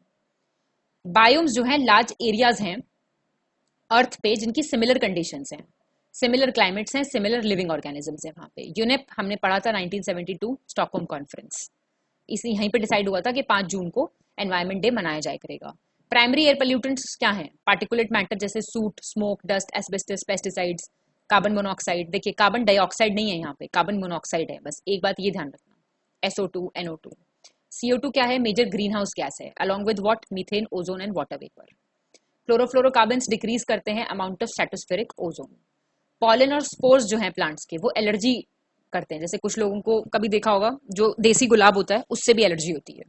[SPEAKER 2] बायोम्स जो है लार्ज एरियाज हैं अर्थ पे जिनकी सिमिलर कंडीशंस हैं, सिमिलर क्लाइमेट्स हैं, सिमिलर लिविंग ऑर्गेनिजम्स हैं वहां पे। यूनेप हमने पढ़ा था 1972 स्टॉकहोम कॉन्फ्रेंस, इसी यहीं पे डिसाइड हुआ था कि 5 जून को एनवायरमेंट डे मनाया जाया करेगा। प्राइमरी एयर पोल्यूटेंट्स क्या हैं? पार्टिकुलेट मैटर जैसे suit, smoke, dust, asbestos, pesticides, carbon monoxide. देखिए कार्बन डाइऑक्साइड नहीं है यहाँ पे, कार्बन मोनोऑक्साइड है, बस एक बात ये ध्यान रखना। SO2, NO2। CO2 क्या है? मेजर ग्रीन हाउस गैस है, along with what? Methane, ozone and water vapour. Chlorofluorocarbons decrease करते हैं amount of stratospheric ozone. Pollen और स्पोर्स जो हैं प्लांट्स के, वो एलर्जी करते हैं। जैसे कुछ लोगों को कभी देखा होगा जो देसी गुलाब होता है उससे भी एलर्जी होती है,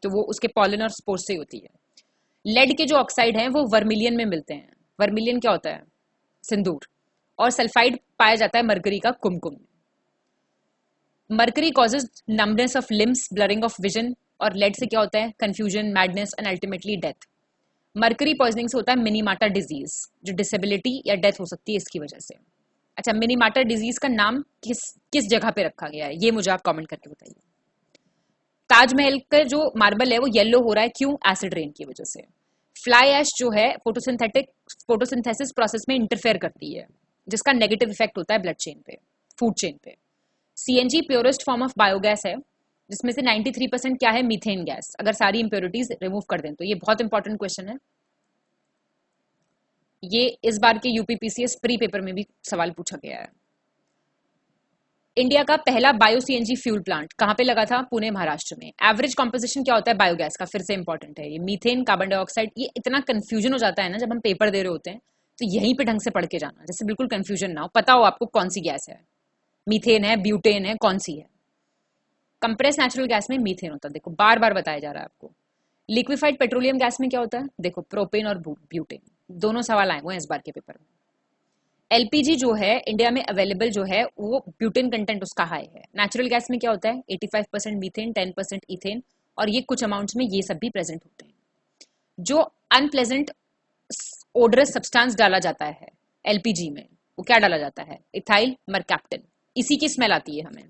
[SPEAKER 2] तो वो उसके पॉलन और स्पोर्स से होती है। लेड के जो ऑक्साइड हैं वो वर्मिलियन में मिलते हैं। वर्मिलियन क्या होता है? सिंदूर। और सल्फाइड पाया जाता है मरकरी का कुमकुम में। Mercury causes numbness of limbs, blurring of vision, और लेड से क्या होता है? Confusion, madness and ultimately death. Mercury poisoning से होता है मिनीमाटा डिजीज, जो डिसेबिलिटी या डेथ हो सकती है इसकी वजह से। अच्छा, मिनीमाटा डिजीज का नाम किस जगह पे रखा गया है, ये मुझे आप कमेंट करके बताइए। ताजमहल का जो मार्बल है वो येलो हो रहा है, क्यों? एसिड रेन की वजह से। फ्लाई ऐश जो है फोटोसिंथेसिस प्रोसेस में इंटरफेयर करती है, जिसका नेगेटिव इफेक्ट होता है ब्लड चेन पे, फूड चेन पे। CNG purest form of biogas है, जिसमें से 93% क्या है? मीथेन गैस, अगर सारी इंप्योरिटीज रिमूव कर दें तो। ये बहुत इंपॉर्टेंट क्वेश्चन है, ये इस बार के यूपीपीसीएस प्री पेपर में भी सवाल पूछा गया है। इंडिया का पहला बायो CNG फ्यूल प्लांट कहाँ पे लगा था? पुणे, महाराष्ट्र में। एवरेज कॉम्पोजिशन क्या होता है बायोगैस का? फिर से इंपॉर्टेंट है ये। मीथेन, कार्बन डाइऑक्साइड, ये इतना कंफ्यूजन हो जाता है ना जब हम पेपर दे रहे होते हैं, तो यहीं पे ढंग से पढ़ के जाना, जैसे बिल्कुल कंफ्यूजन ना हो, पता हो आपको कौन सी गैस है, मीथेन है, ब्यूटेन है, कौन सी है। कंप्रेस नेचुरल गैस में मीथेन होता है, देखो बार बार बताया जा रहा है आपको। लिक्विफाइड पेट्रोलियम गैस में क्या होता है? देखो प्रोपेन और ब्यूटेन, दोनों सवाल आए हुए हैं इस बार के पेपर में। LPG जो है इंडिया में अवेलेबल जो है वो ब्यूटेन कंटेंट उसका हाई है। नेचुरल गैस में क्या होता है? 85% मीथेन, 10% इथेन, और ये कुछ अमाउंट्स में ये सब भी प्रेजेंट होते हैं। जो अनप्लेजेंट ओडरस सब्सटेंस डाला जाता है LPG में, वो क्या डाला जाता है? इथाइल मरकैप्टन, इसी की स्मेल आती है हमें,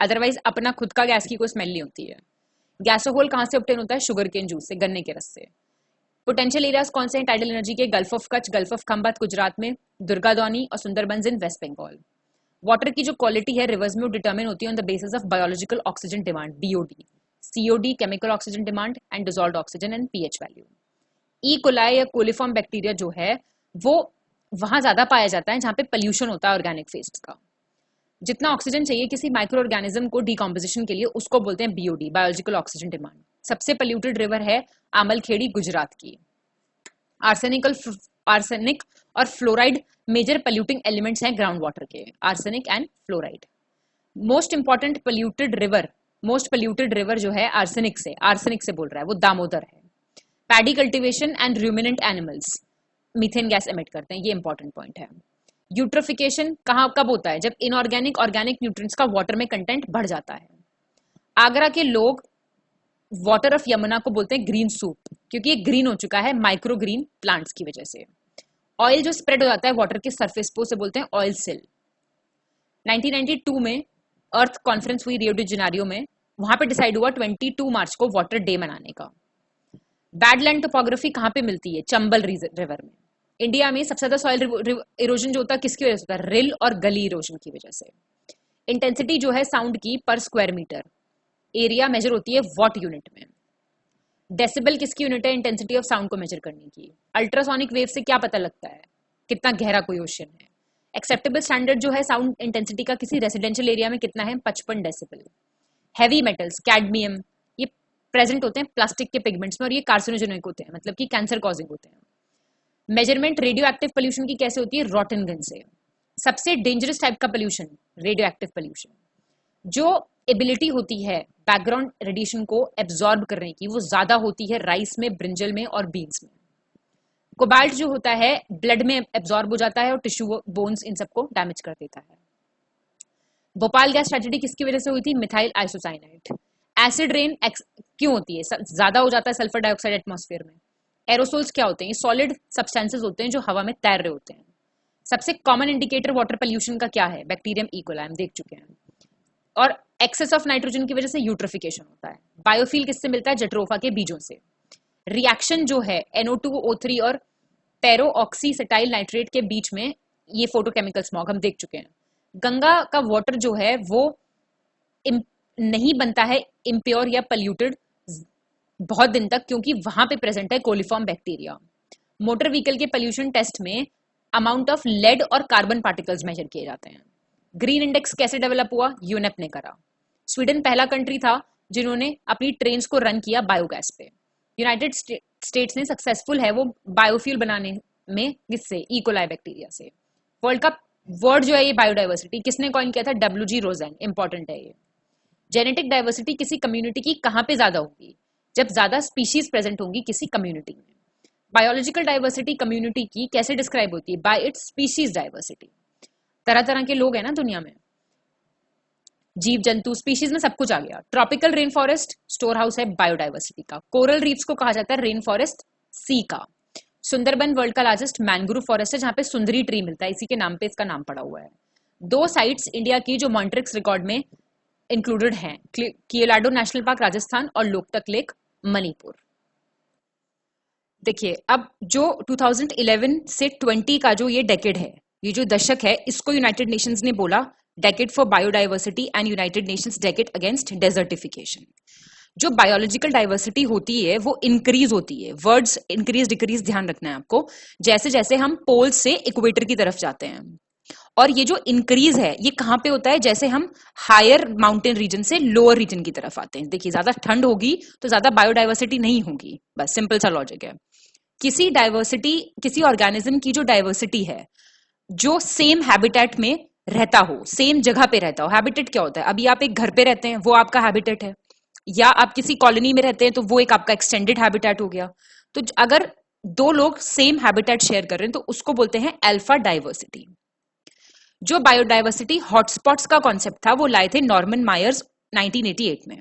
[SPEAKER 2] अदरवाइज अपना खुद का गैस की कोई स्मेल नहीं होती है। गैसोहोल कहाँ से ऑब्टेन होता है? शुगर केन जूस से, गन्ने के रस से। पोटेंशियल एरियाज कौन से हैं टाइडल एनर्जी के? Gulf of Kutch, gulf of Khambhat Gujarat में, दुर्गादौनी और सुंदरबंस इन वेस्ट बंगाल। वाटर की जो क्वालिटी है रिवर्स में वो डिटरमिन होती है on the basis of biological oxygen demand, BOD, COD chemical oxygen demand and dissolved oxygen and pH value. E coli या कोलिफॉर्म बैक्टीरिया जो है वो वहां ज्यादा पाया जाता है जहां पे पोल्यूशन होता है ऑर्गेनिक वेस्ट का। जितना ऑक्सीजन चाहिए किसी माइक्रो ऑर्गेनिज्म को डीकॉम्पोजिशन के लिए, उसको बोलते हैं BOD, बायोलॉजिकल ऑक्सीजन डिमांड। सबसे पोल्यूटेड रिवर है आमलखेड़ी गुजरात की। आर्सेनिक और फ्लोराइड मेजर पोल्यूटिंग एलिमेंट्स हैं ग्राउंड वाटर के, arsenic and fluoride. Most important polluted river जो है आर्सेनिक से बोल रहा है वो दामोदर है। Paddy cultivation and ruminant animals methane gas emit करते हैं, ये इंपॉर्टेंट पॉइंट है। यूट्रोफिकेशन कब होता है? जब इनऑर्गेनिक ऑर्गेनिक न्यूट्रिएंट्स का वाटर में कंटेंट बढ़ जाता है। आगरा के लोग वाटर ऑफ यमुना को बोलते हैं ग्रीन सूप, क्योंकि ये ग्रीन हो चुका है माइक्रो ग्रीन प्लांट्स की वजह से। ऑयल जो स्प्रेड हो जाता है वाटर के सरफेस पे उसे बोलते हैं ऑयल सिल। 1992 में अर्थ कॉन्फ्रेंस हुई रियो डी जेनेरियो में, वहां पे डिसाइड हुआ 22 मार्च को वाटर डे मनाने का। बैडलैंड टोपोग्राफी कहाँ पे मिलती है? चंबल रिवर में। इंडिया में सबसे ज्यादा सॉइल इरोजन जो होता है किसकी वजह से होता है? रिल और गली इरोजन की वजह से। इंटेंसिटी जो है साउंड की पर स्क्वायर मीटर, एरिया मेजर होती है वॉट यूनिट में। डेसिबल किसकी यूनिट है इंटेंसिटी ऑफ साउंड को मेजर करने की? अल्ट्रासोनिक वेव से क्या पता लगता है कितना गहरा कोई ओशन है? एक्सेप्टेबल स्टैंडर्ड जो है साउंड इंटेंसिटी का किसी रेसिडेंशियल एरिया में कितना है? 55 डेसिबल। हैवी मेटल्स कैडमियम ये प्रेजेंट होते हैं प्लास्टिक के पिगमेंट्स में और ये कार्सिनोजेनिक होते हैं, मतलब कि कैंसर कॉजिंग होते हैं। मेजरमेंट रेडियो एक्टिव पोल्यूशन की कैसे होती है? रॉटन गन से। सबसे डेंजरस टाइप का पोल्यूशन रेडियो एक्टिव पोल्यूशन, जो एबिलिटी होती है बैकग्राउंड रेडिएशन को एब्जॉर्ब करने की वो ज्यादा होती है राइस में, ब्रिंजल में और बीन्स में। कोबाल्ट जो होता है ब्लड में एब्जॉर्ब हो जाता है और टिश्यू बोन्स इन सबको डैमेज कर देता है। भोपाल गैस ट्रेजेडी किसकी वजह से हुई थी? Methyl isocyanide. एसिड रेन क्यों होती है? ज्यादा हो जाता है सल्फर डाइऑक्साइड एटमॉस्फेयर में। एरोसोल्स क्या होते हैं? ये सॉलिड सब्सटेंसेस होते हैं जो हवा में तैर रहे होते हैं। सबसे कॉमन इंडिकेटर वाटर पोल्यूशन का क्या है? बैक्टीरियम इकोलाई, हम देख चुके हैं। और एक्सेस ऑफ नाइट्रोजन की वजह से यूट्रोफिकेशन होता है। बायोफिल किससे मिलता है? जट्रोफा के बीजों से। रिएक्शन जो है NO2O3 और पेरोऑक्सीसेटाइल नाइट्रेट के बीच में, ये फोटोकेमिकल स्मॉग हम देख चुके हैं। गंगा का वाटर जो है वो नहीं बनता है इम्प्योर या पल्यूटेड बहुत दिन तक, क्योंकि वहां पे प्रेजेंट है कोलिफॉर्म बैक्टीरिया। मोटर व्हीकल के पोल्यूशन टेस्ट में अमाउंट ऑफ लेड और कार्बन पार्टिकल्स मेजर किए जाते हैं। ग्रीन इंडेक्स कैसे डेवलप हुआ? यूनेप ने करा। स्वीडन पहला कंट्री था जिन्होंने अपनी ट्रेन्स को रन किया बायोगैस पे। यूनाइटेड स्टेट्स ने सक्सेसफुल है वो बायोफ्यूल बनाने में, किससे? इकोलाई बैक्टीरिया से। वर्ल्ड का वर्ड जो है ये बायोडाइवर्सिटी किसने कॉइन किया था? WG Rosen. इंपॉर्टेंट है ये। जेनेटिक डाइवर्सिटी किसी कम्युनिटी की कहां पे ज्यादा होगी? जब ज्यादा स्पीशीज प्रेजेंट होंगी किसी कम्युनिटी में। बायोलॉजिकल डाइवर्सिटी कम्युनिटी की कैसे डिस्क्राइब होती है? Bye it's species diversity. तरह तरह के लोग हैं ना दुनिया में, जीव जंतु, स्पीशीज में सब कुछ आ गया। Tropical rain forest store house है बायोडाइवर्सिटी का। कोरल रीफ्स को कहा जाता है रेन फॉरेस्ट सी का। सुंदरबन वर्ल्ड का लार्जेस्ट मैंग्रोव फॉरेस्ट है जहां पे सुंदरी ट्री मिलता है, इसी के नाम पे इसका नाम पड़ा हुआ है। 2 साइट्स इंडिया की जो मॉन्ट्रिक्स रिकॉर्ड में इंक्लूडेड हैं, कियोलाडो नेशनल पार्क राजस्थान और लोकतक लेक मणिपुर। देखिए अब जो 2011 से 20 का जो ये डेकेड है, ये जो दशक है, इसको यूनाइटेड नेशंस ने बोला decade for biodiversity and United Nations decade against desertification. जो बायोलॉजिकल डाइवर्सिटी होती है वो इंक्रीज होती है। वर्ड्स इंक्रीज डिक्रीज ध्यान रखना है आपको, जैसे जैसे हम पोल से इक्वेटर की तरफ जाते हैं। और ये जो इंक्रीज है ये कहां पे होता है? जैसे हम हायर माउंटेन रीजन से लोअर रीजन की तरफ आते हैं। देखिए ज्यादा ठंड होगी तो ज्यादा बायोडाइवर्सिटी नहीं होगी, बस सिंपल सा लॉजिक है। किसी डाइवर्सिटी, किसी ऑर्गेनिज्म की जो डाइवर्सिटी है जो सेम हैबिटेट में रहता हो, सेम जगह पे रहता हो। हैबिटेट क्या होता है? अभी आप एक घर पे रहते हैं, वो आपका हैबिटेट है, या आप किसी कॉलोनी में रहते हैं तो वो एक आपका एक्सटेंडेड हैबिटेट हो गया। तो अगर 2 लोग सेम हैबिटेट शेयर कर रहे हैं तो उसको बोलते हैं अल्फा डाइवर्सिटी। जो बायोडाइवर्सिटी हॉटस्पॉट्स का कॉन्सेप्ट था वो लाए थे नॉर्मन मायर्स 1988 में।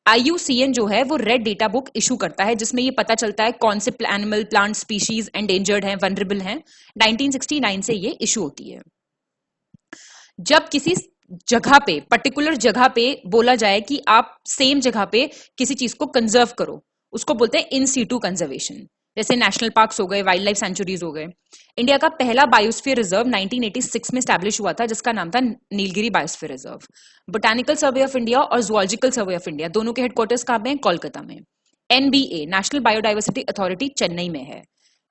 [SPEAKER 2] IUCN जो है वो रेड डेटा बुक इशू करता है जिसमें ये पता चलता है कौन से एनिमल, प्लांट स्पीशीज एंडेंजर्ड हैं, वनरेबल हैं। 1969 से ये इशू होती है। जब किसी जगह पे, पर्टिकुलर जगह पे बोला जाए कि आप सेम जगह पे किसी चीज को कंजर्व करो, उसको बोलते हैं इन सीटू कंजर्वेशन। जैसे नेशनल पार्क्स हो गए, वाइल्ड लाइफ सेंचुरीज हो गए। इंडिया का पहला बायोस्फीयर रिजर्व 1986 में स्टैब्लिश हुआ था जिसका नाम था Nilgiri biosphere reserve. Botanical survey of India और जूलॉजिकल सर्वे ऑफ इंडिया दोनों के हेडक्वार्टर्स कहां पे हैं? कोलकाता में। NBA national biodiversity authority Chennai में है।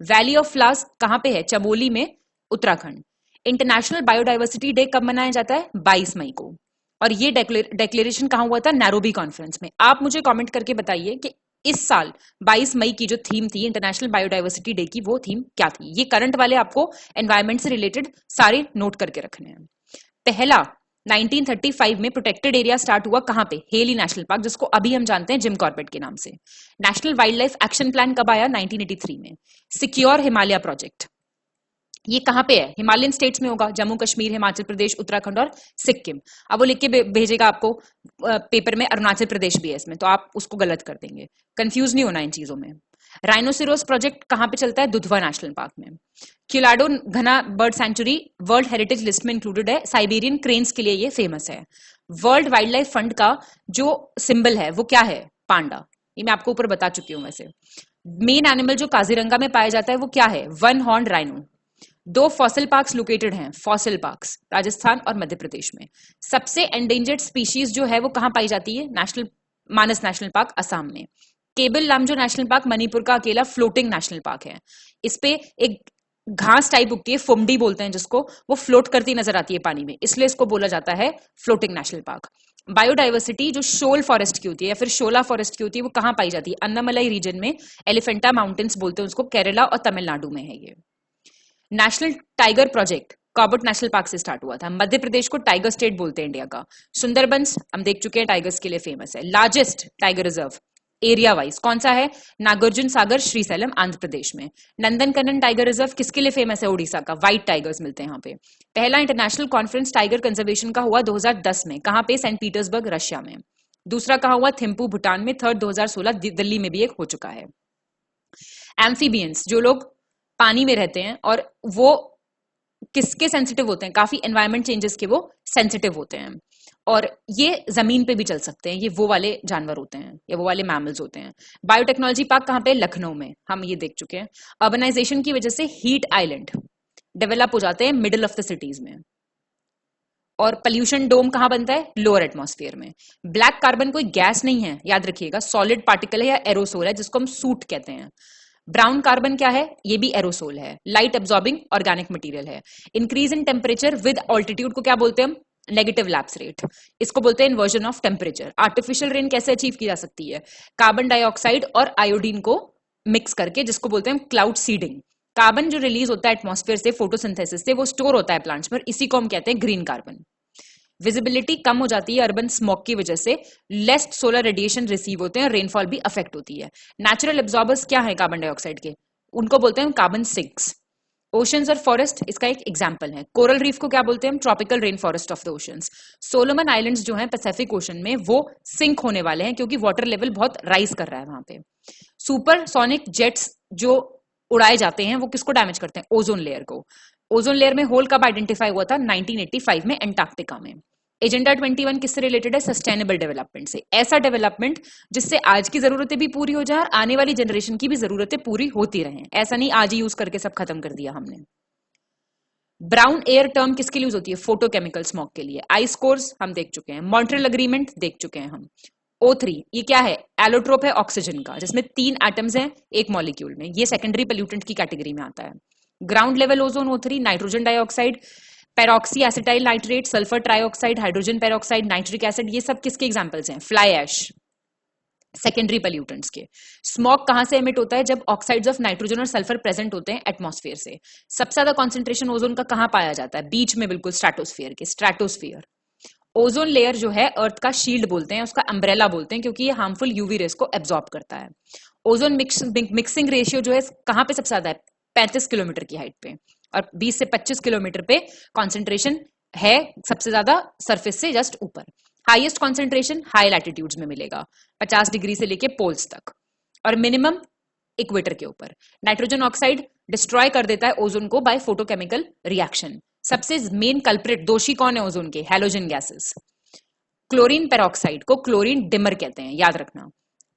[SPEAKER 2] वैली ऑफ फ्लावर्स कहां पे है? चमोली में, उत्तराखंड। इंटरनेशनल बायोडाइवर्सिटी डे कब मनाया जाता है? 22 मई को। और ये डिक्लेरेशन कहां हुआ था? नैरोबी कॉन्फ्रेंस में। आप मुझे कमेंट करके बताइए कि इस साल 22 मई की जो थीम थी इंटरनेशनल बायोडाइवर्सिटी डे की, वो थीम क्या थी? ये करंट वाले आपको एनवायरमेंट से रिलेटेड सारे नोट करके रखने हैं। पहला 1935 में प्रोटेक्टेड एरिया स्टार्ट हुआ कहां पे? हेली नेशनल पार्क, जिसको अभी हम जानते हैं जिम कॉर्बेट के नाम से। National wild life action plan कब आया? 1983 में। सिक्योर हिमालय प्रोजेक्ट ये कहां पे है? हिमालयन स्टेट्स में होगा, जम्मू कश्मीर, हिमाचल प्रदेश, उत्तराखंड और सिक्किम। अब वो लिख के भेजेगा आपको पेपर में अरुणाचल प्रदेश भी है इसमें, तो आप उसको गलत कर देंगे। कंफ्यूज नहीं होना इन चीजों में। राइनोसिरोस प्रोजेक्ट कहां पे चलता है? दुधवा नेशनल पार्क में। किलाडो घना bird sanctuary world heritage list में इंक्लूडेड है। साइबेरियन क्रेन्स के लिए ये फेमस है। वर्ल्ड वाइल्ड लाइफ फंड का जो सिंबल है वो क्या है? पांडा। ये मैं आपको ऊपर बता चुकी हूं। वैसे मेन एनिमल जो काजीरंगा में पाया जाता है वो क्या है? 1 horn rhino. 2 fossil parks located हैं, फॉसिल पार्क्स राजस्थान और मध्य प्रदेश में। सबसे एंडेंजर्ड स्पीशीज जो है वो कहां पाई जाती है? मानस नेशनल पार्क असम में। Cable Lamjao national park Manipur का अकेला फ्लोटिंग नेशनल पार्क है। इस पे एक घास टाइप उगती है, फुमडी बोलते हैं जिसको, वो फ्लोट करती नजर आती है पानी में, इसलिए इसको बोला जाता है फ्लोटिंग नेशनल पार्क। बायोडाइवर्सिटी जो शोल फॉरेस्ट की होती है या फिर शोला फॉरेस्ट की होती है वो कहां पाई जाती है? अन्नामलाई रीजन में। एलिफेंटा माउंटेन्स बोलते हैं उसको, केरला और तमिलनाडु में है ये। National tiger project Corbett national park से स्टार्ट हुआ था। मध्य प्रदेश को टाइगर स्टेट बोलते हैं इंडिया का। सुंदरबंस हम देख चुके हैं, टाइगर्स के लिए फेमस है। Largest tiger reserve area wise कौन सा है? नागार्जुन सागर श्रीशैलम आंध्र प्रदेश में। नंदनकनन टाइगर रिजर्व किसके लिए फेमस है? उड़ीसा का, व्हाइट टाइगर्स मिलते हैं यहाँ पे। पहला इंटरनेशनल कॉन्फ्रेंस टाइगर कंजर्वेशन का हुआ 2010 में, कहां पे? सेंट पीटर्सबर्ग रशिया में। दूसरा कहा हुआ? थिम्पू भूटान में। थर्ड 2016 दिल्ली में भी एक हो चुका है। एम्फीबियंस, जो लोग पानी में रहते हैं और वो किसके सेंसिटिव होते हैं? काफी एनवायरमेंट चेंजेस के वो सेंसिटिव होते हैं और ये जमीन पे भी चल सकते हैं। ये वो वाले जानवर होते हैं या वो वाले मैमल्स होते हैं। बायोटेक्नोलॉजी पार्क कहाँ पे? लखनऊ में, हम ये देख चुके हैं। अर्बनाइजेशन की वजह से हीट आइलैंड डेवलप हो जाते हैं मिडिल ऑफ द सिटीज में। और पॉल्यूशन डोम कहां बनता है? लोअर एटमॉस्फेयर में। ब्लैक कार्बन कोई गैस नहीं है, याद रखिएगा, सॉलिड पार्टिकल है या एरोसोल है जिसको हम सूट कहते हैं। ब्राउन कार्बन क्या है? ये भी एरोसोल है। लाइट एब्जॉर्बिंग ऑर्गेनिक मटेरियल है। Increase in temperature with altitude को क्या बोलते हैं हम? Negative lapse rate. इसको बोलते हैं inversion of temperature. Artificial rain कैसे अचीव की जा सकती है? कार्बन डाइऑक्साइड और आयोडीन को मिक्स करके, जिसको बोलते हैं क्लाउड सीडिंग। कार्बन जो रिलीज होता है एटमॉस्फेयर से फोटोसिंथेसिस से, वो स्टोर होता है प्लांट्स पर, इसी को हम कहते हैं ग्रीन कार्बन। विजिबिलिटी कम हो जाती है अर्बन स्मॉग की वजह से, लेस सोलर रेडिएशन रिसीव होते हैं और रेनफॉल भी अफेक्ट होती है। नेचुरल एब्जॉर्बर्स क्या है कार्बन डाइऑक्साइड के? उनको बोलते हैं कार्बन सिंक्स। ओशंस और फॉरेस्ट इसका एक एग्जांपल है। कोरल रीफ को क्या बोलते हैं हम? Tropical rain forest of the oceans. Solomon islands जो हैं पैसिफिक ओशन में, वो सिंक होने वाले हैं क्योंकि वाटर लेवल बहुत राइज कर रहा है वहां पे। सुपरसोनिक जेट्स जो उड़ाए जाते हैं वो किसको डैमेज करते हैं? ओजोन लेयर को। ओजोन लेयर में होल कब आइडेंटिफाई हुआ था? 1985 में एंटार्क्टिका में। एजेंडा 21 किससे रिलेटेड है? सस्टेनेबल डेवलपमेंट से। ऐसा डेवलपमेंट जिससे आज की जरूरतें भी पूरी हो जाए और आने वाली जनरेशन की भी जरूरतें पूरी होती रहें। ऐसा नहीं आज ही यूज करके सब खत्म कर दिया हमने। ब्राउन एयर टर्म किसके लिए यूज होती है? फोटोकेमिकल स्मॉग के लिए। आइस कोर्स हम देख चुके हैं। मॉन्ट्रियल एग्रीमेंट देख चुके हैं हम। O3 ये क्या है? एलोट्रोप है ऑक्सीजन का, जिसमें 3 एटम्स हैं एक मॉलिक्यूल में। ये सेकेंडरी पोल्यूटेंट की कैटेगरी में आता है। Ground level ozone O3, nitrogen dioxide, peroxy acetyl nitrate, sulphur trioxide, hydrogen peroxide, nitric acid, ये सब किसके एग्जांपल्स हैं? फ्लाई ऐश, सेकेंडरी पोल्यूटेंट्स के। स्मॉग कहां से एमिट होता है? जब ऑक्साइड्स ऑफ नाइट्रोजन और सल्फर प्रेजेंट होते हैं एटमॉस्फेयर से। सबसे ज्यादा कॉन्सेंट्रेशन ओजोन का कहां पाया जाता है? बीच में, बिल्कुल स्ट्रेटोस्फेयर के, स्ट्रेटोस्फेयर। ओजोन लेयर जो है अर्थ का शील्ड बोलते हैं, उसका अम्ब्रेला बोलते हैं, क्योंकि ये हार्मफुल यूवी रेस को एब्जॉर्ब करता है। ओजोन मिक्सिंग रेशियो जो है कहां पे सबसे ज्यादा है? 35 किलोमीटर की हाइट पे, और 20 से 25 किलोमीटर पे कॉन्सेंट्रेशन है सबसे ज्यादा सरफेस से जस्ट ऊपर। हाईएस्ट कॉन्सेंट्रेशन हाई लैटिट्यूड्स में मिलेगा, 50 डिग्री से लेके पोल्स तक, और मिनिमम इक्वेटर के ऊपर। नाइट्रोजन ऑक्साइड डिस्ट्रॉय कर देता है ओजोन को बाय फोटोकेमिकल रिएक्शन। सबसे मेन कल्प्रिट, दोषी कौन है ओजोन के? Halogen gases. क्लोरीन पेरोक्साइड को क्लोरीन डिमर कहते हैं, याद रखना।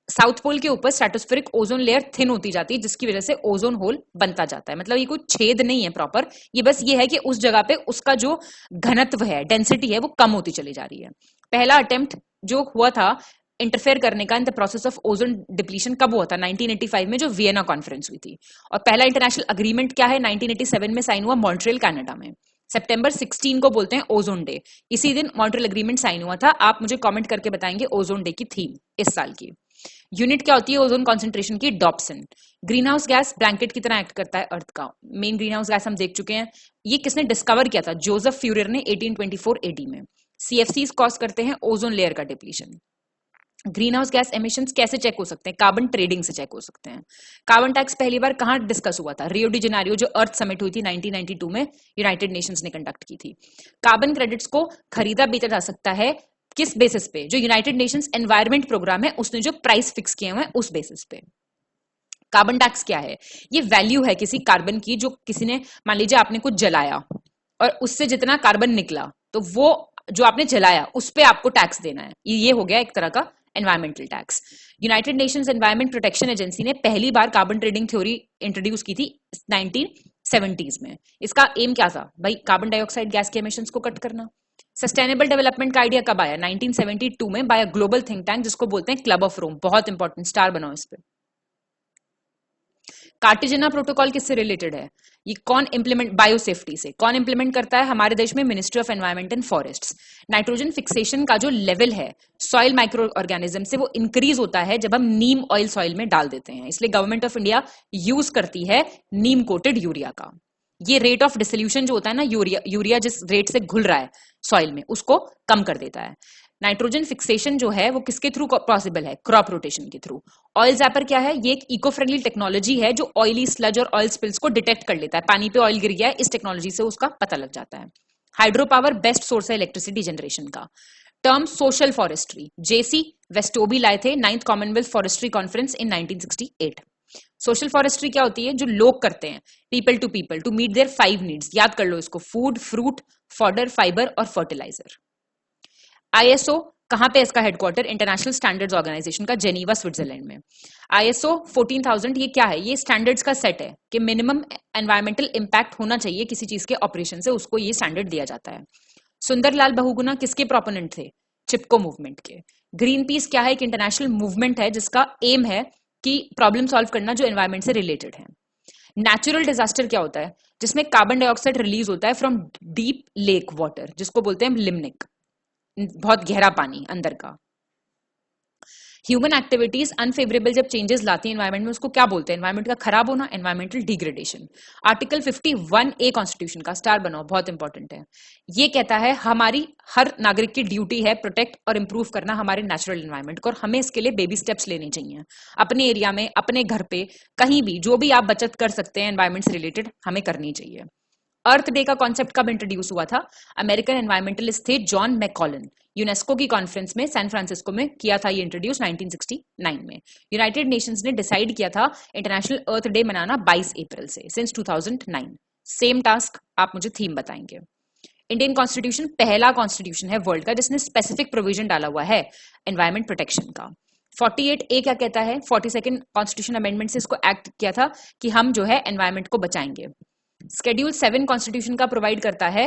[SPEAKER 2] साउथ पोल के ऊपर स्ट्रेटोस्फेरिक ओजोन लेयर थिन होती जाती है, जिसकी वजह से ओजोन होल बनता जाता है। मतलब ये कोई छेद नहीं है प्रॉपर, ये बस ये है कि उस जगह पे उसका जो घनत्व है, डेंसिटी है, वो कम होती चली जा रही है। पहला अटेम्प्ट जो हुआ था इंटरफेयर करने का in the process of ozone depletion कब हुआ था? 1985 में, जो वियना कॉन्फ्रेंस हुई थी। और पहला इंटरनेशनल अग्रीमेंट क्या है? 1987 में साइन हुआ मॉन्ट्रियल कनाडा में। सितंबर 16 को बोलते हैं ओजोन डे। इसी दिन मॉन्ट्रियल एग्रीमेंट साइन हुआ था। आप मुझे कमेंट करके बताएंगे ओजोन डे की थीम इस साल की। यूनिट क्या होती है ओजोन कॉन्सेंट्रेशन की? Dobson. Green house gas blanket की तरह एक्ट करता है अर्थ का। मेन ग्रीन हाउस गैस हम देख चुके हैं। ये किसने डिस्कवर किया था? जोसेफ फ्यूरियर ने 1824 एडी में। CFCs कॉज करते हैं ओजोन लेयर का depletion. Green house gas emissions कैसे चेक हो सकते हैं? कार्बन ट्रेडिंग से चेक हो सकते हैं। कार्बन टैक्स पहली बार कहां डिस्कस हुआ था? रियो डी जेनेरियो, जो अर्थ समिट हुई थी 1992 में, यूनाइटेड नेशंस ने कंडक्ट की थी। कार्बन क्रेडिट्स को खरीदा बेचा जा सकता है किस बेसिस पे? जो यूनाइटेड नेशंस एनवायरमेंट प्रोग्राम है उसने जो प्राइस फिक्स किए हुए हैं उस बेसिस पे। कार्बन टैक्स क्या है? ये वैल्यू है किसी कार्बन की, जो किसी ने, मान लीजिए आपने कुछ जलाया और उससे जितना कार्बन निकला, तो वो जो आपने जलाया उस पे आपको टैक्स देना है। ये हो गया एक तरह का environmental tax. United Nations Environment Protection Agency ने पहली बार कार्बन ट्रेडिंग थ्योरी इंट्रोड्यूस की थी 1970s में। इसका एम क्या था? भाई कार्बन डाइऑक्साइड गैस के एमिशंस को कट करना। सस्टेनेबल डेवलपमेंट का आइडिया कब आया? 1972 में by a global think tank, जिसको बोलते हैं क्लब ऑफ रोम। बहुत इंपॉर्टेंट, स्टार बनाओ इस पे। कार्टेजेना प्रोटोकॉल किससे रिलेटेड है? ये कौन इंप्लीमेंट, बायोसेफ्टी से कौन इंप्लीमेंट करता है? हमारे देश में ministry of environment and forests. Nitrogen fixation का जो लेवल है सॉइल माइक्रो ऑर्गेनिज्म से, वो इंक्रीज होता है जब हम नीम ऑयल सॉइल में डाल देते हैं। इसलिए गवर्नमेंट ऑफ इंडिया यूज करती है नीम कोटेड यूरिया का। ये रेट ऑफ डिसोल्यूशन जो होता है ना, यूरिया जिस रेट से घुल रहा है सॉइल में, उसको कम कर देता है। नाइट्रोजन फिक्सेशन जो है वो किसके थ्रू पॉसिबल है? क्रॉप रोटेशन के थ्रू। ऑयल जैपर क्या है? ये एक इको फ्रेंडली टेक्नोलॉजी है जो ऑयली स्लज और ऑयल स्पिल्स को डिटेक्ट कर लेता है। पानी पे ऑयल गिर गया है, इस टेक्नोलॉजी से उसका पता लग जाता है। हाइड्रो पावर बेस्ट सोर्स है इलेक्ट्रिसिटी जनरेशन का। Term social forestry J C Westoby लाए थे 9th Commonwealth forestry conference in 1968। Social forestry क्या होती है? जो लोग करते हैं people to meet their 5 needs. याद कर लो इसको, फूड, फ्रूट, फॉडर, फाइबर और फर्टिलाइजर। आईएसओ कहां पे इसका हेडक्वार्टर? इंटरनेशनल स्टैंडर्ड्स ऑर्गेनाइजेशन का, जेनीवा स्विट्जरलैंड में। आईएसओ 14000 ये क्या है? ये स्टैंडर्ड्स का सेट है कि मिनिमम एनवायरमेंटल इंपैक्ट होना चाहिए किसी चीज के ऑपरेशन से, उसको ये स्टैंडर्ड दिया जाता है। सुंदरलाल बहुगुणा किसके प्रोपोनेंट थे? चिपको मूवमेंट के। ग्रीन पीस क्या है? एक इंटरनेशनल मूवमेंट है जिसका एम है कि प्रॉब्लम सॉल्व करना जो एनवायरमेंट से रिलेटेड है। नेचुरल डिजास्टर क्या होता है? जिसमें कार्बन डाइऑक्साइड रिलीज होता है फ्रॉम डीप लेक वाटर, जिसको बोलते हैं लिम्निक, बहुत गहरा पानी अंदर का। ह्यूमन एक्टिविटीज अनफेवरेबल जब चेंजेस लाती है एनवायरमेंट में, उसको क्या बोलते हैं? एनवायरमेंट का खराब होना, environmental degradation. Article 51A constitution का, स्टार बनाओ, बहुत इंपॉर्टेंट है। ये कहता है हमारी हर नागरिक की ड्यूटी है प्रोटेक्ट और इंप्रूव करना हमारे नेचुरल एनवायरमेंट को, और हमें इसके लिए बेबी स्टेप्स लेने चाहिए। अपने एरिया में, अपने घर पे, कहीं भी जो भी आप बचत कर सकते हैं एनवायरमेंट से रिलेटेड, हमें करनी चाहिए। अर्थ डे का कॉन्सेप्ट कब इंट्रोड्यूस हुआ था? अमेरिकन एनवायरमेंटलिस्ट थे जॉन मैकॉलन, यूनेस्को की कॉन्फ्रेंस में सैन फ्रांसिस्को में किया था ये इंट्रोड्यूस 1969 में। यूनाइटेड नेशंस ने डिसाइड किया था इंटरनेशनल अर्थ डे मनाना 22 अप्रैल से, सिंस 2009। सेम टास्क, आप मुझे थीम बताएंगे। इंडियन कॉन्स्टिट्यूशन पहला कॉन्स्टिट्यूशन है वर्ल्ड का जिसने स्पेसिफिक प्रोविजन डाला हुआ है एनवायरमेंट प्रोटेक्शन का। 48A क्या कहता है? 42nd कॉन्स्टिट्यूशन अमेंडमेंट से इसको एक्ट किया था कि हम जो है एनवायरमेंट को बचाएंगे। शेड्यूल 7 कॉन्स्टिट्यूशन का प्रोवाइड करता है,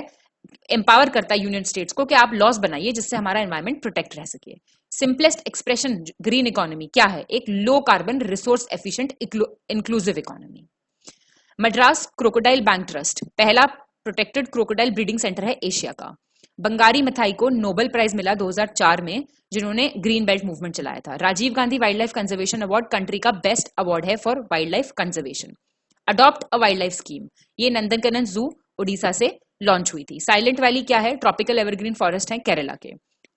[SPEAKER 2] एम्पावर करता है यूनियन स्टेट्स को कि आप लॉस बनाइए जिससे हमारा एनवायरमेंट प्रोटेक्ट रह सके। सिंपलेस्ट एक्सप्रेशन ग्रीन इकोनॉमी क्या है? एक low carbon, resource efficient, inclusive economy. Madras crocodile bank trust पहला प्रोटेक्टेड क्रोकोडाइल ब्रीडिंग सेंटर है एशिया का। बंगारी मिथाई को नोबेल प्राइज मिला 2004 में, जिन्होंने ग्रीन बेल्ट मूवमेंट चलाया था। Rajiv Gandhi wild life conservation award country का बेस्ट अवार्ड है for wild life conservation. Adopt a wild life scheme, ये नंदनकनन जू ओडिशा से लॉन्च हुई थी। साइलेंट वैली क्या है? ट्रॉपिकल एवरग्रीन फॉरेस्ट है केरला के।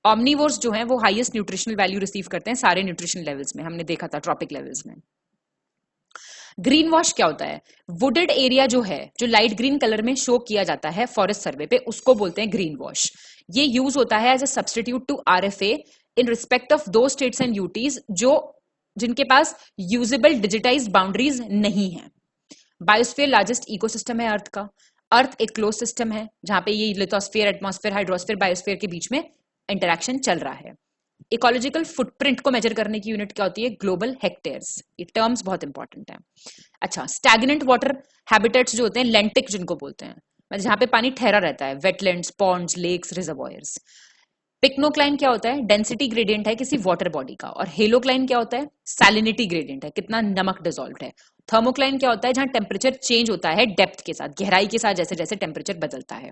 [SPEAKER 2] ऑमनीवोर्स जो है वो हाईएस्ट न्यूट्रिशनल वैल्यू रिसीव करते हैं सारे न्यूट्रिशन लेवल्स में, हमने देखा था ट्रॉपिक लेवल्स में। ग्रीन वॉश क्या होता है? वुडेड एरिया जो है, जो लाइट ग्रीन कलर में शो किया जाता है फॉरेस्ट सर्वे पे, उसको बोलते हैं ग्रीन वॉश। ये यूज होता है as a substitute to RFA in respect of दो स्टेट्स एंड यूटीज जिनके पास यूजेबल डिजिटाइज्ड बाउंड्रीज नहीं है। बायोस्फीयर लार्जेस्ट इकोसिस्टम है अर्थ का। अर्थ एक क्लोज सिस्टम है जहां पे ये लिथोस्फीयर, एटमॉस्फेयर, हाइड्रोस्फीयर, बायोस्फीयर के बीच में इंटरेक्शन चल रहा है। इकोलॉजिकल फुटप्रिंट को मेजर करने की यूनिट क्या होती है? Global hectares. ये टर्म्स बहुत इंपॉर्टेंट है। अच्छा, स्टैग्नेंट वाटर हैबिटेट्स जो होते हैं, लेंटिक जिनको बोलते हैं, मतलब जहां पे पानी ठहरा रहता है, wetlands, ponds, lakes, reservoirs. Pycnocline क्या होता है? डेंसिटी ग्रेडियंट है किसी वाटर बॉडी का। और हेलोक्लाइन क्या होता है? सैलिनिटी ग्रेडियंट है, कितना नमक डिसॉल्व है। थर्मोक्लाइन क्या होता है? जहां टेम्परेचर चेंज होता है डेप्थ के साथ, गहराई के साथ, जैसे जैसे टेम्परेचर बदलता है।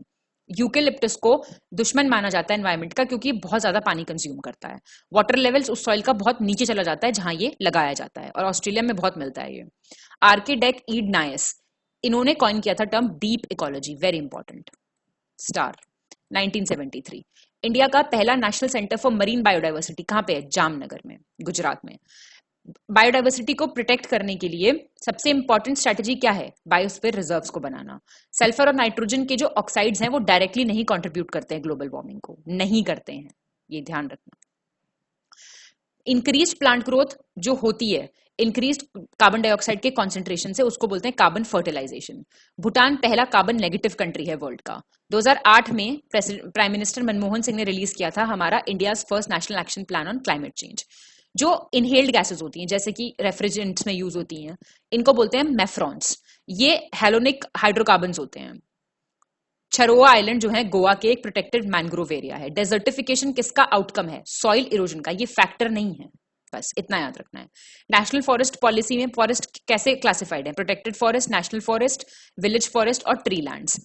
[SPEAKER 2] यूकेलिप्टस को दुश्मन माना जाता है एनवायरमेंट का क्योंकि बहुत ज्यादा पानी कंज्यूम करता है। वाटर लेवल्स उस सॉइल का बहुत नीचे चला जाता है जहां ये लगाया जाता है, और ऑस्ट्रेलिया में बहुत मिलता है ये। आर्किडेक ईड नायस, इन्होंने कॉइन किया था term deep ecology, very important. Star 1973। India का पहला national centre for marine biodiversity कहां पे है? जामनगर में, गुजरात में। बायोडाइवर्सिटी को प्रोटेक्ट करने के लिए सबसे इंपॉर्टेंट स्ट्रेटजी क्या है? बायोस्फीयर रिजर्व्स को बनाना। सल्फर और नाइट्रोजन के जो ऑक्साइड्स हैं वो डायरेक्टली नहीं कंट्रीब्यूट करते हैं ग्लोबल वार्मिंग को, नहीं करते हैं, ये ध्यान रखना। इंक्रीज प्लांट ग्रोथ जो होती है इंक्रीज कार्बन डाइऑक्साइड के कॉन्सेंट्रेशन से, उसको बोलते हैं कार्बन फर्टिलाइजेशन। भूटान पहला कार्बन नेगेटिव कंट्री है वर्ल्ड का। 2008 में प्राइम मिनिस्टर मनमोहन सिंह ने रिलीज किया था हमारा India's first national action plan on climate change. जो इनहेल्ड गैसेस होती हैं, जैसे कि रेफ्रिजरेंट्स में यूज होती हैं, इनको बोलते हैं मेफ्रॉन्स। ये हेलोनिक हाइड्रोकार्बन्स होते हैं। छरोआ आइलैंड जो है गोवा के, एक प्रोटेक्टेड मैंग्रोव एरिया है। डेजर्टिफिकेशन किसका आउटकम है? सॉइल इरोजन का, ये फैक्टर नहीं है, बस इतना याद रखना है। नेशनल फॉरेस्ट पॉलिसी में फॉरेस्ट कैसे क्लासिफाइड है? Protected forest, national forest, village forest और ट्री लैंड्स।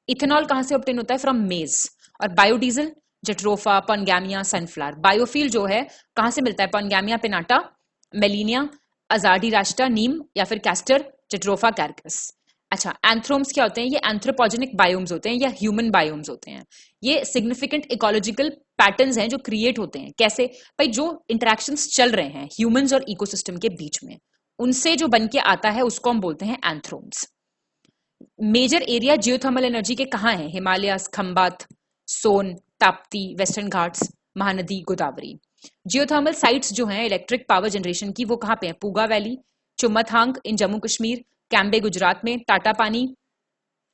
[SPEAKER 2] इथेनॉल कहां से ऑब्टेन होता है? फ्रॉम मेज। और बायोडीजल जेट्रोफा, पनगैमिया, सनफ्लावर। बायोफील जो है कहां से मिलता है? पनगैमिया पिनाटा, मेलिनिया, अजाडी रास्टा, नीम, या फिर कैस्टर, जेट्रोफा कैरकस। अच्छा, एंथ्रोम्स क्या होते हैं? ये एंथ्रोपोजेनिक बायोम्स होते हैं या ह्यूमन बायोम्स होते हैं। ये सिग्निफिकेंट इकोलॉजिकल पैटर्न्स हैं जो क्रिएट होते हैं। कैसे? भाई जो इंटरेक्शंस चल रहे हैं ह्यूमंस और इकोसिस्टम के बीच में, उनसे जो बन के आता है उसको हम बोलते हैं anthromes. Major area geothermal energy के कहाँ हैं? Himalayas, Khambhat, Son, Tapti, western Ghats, Mahanadi, Godavari. Geothermal sites जो हैं इलेक्ट्रिक पावर जनरेशन की, वो कहाँ पे हैं? पूगा वैली, चुम्मथांग इन जम्मू कश्मीर, कैम्बे गुजरात में, टाटा पानी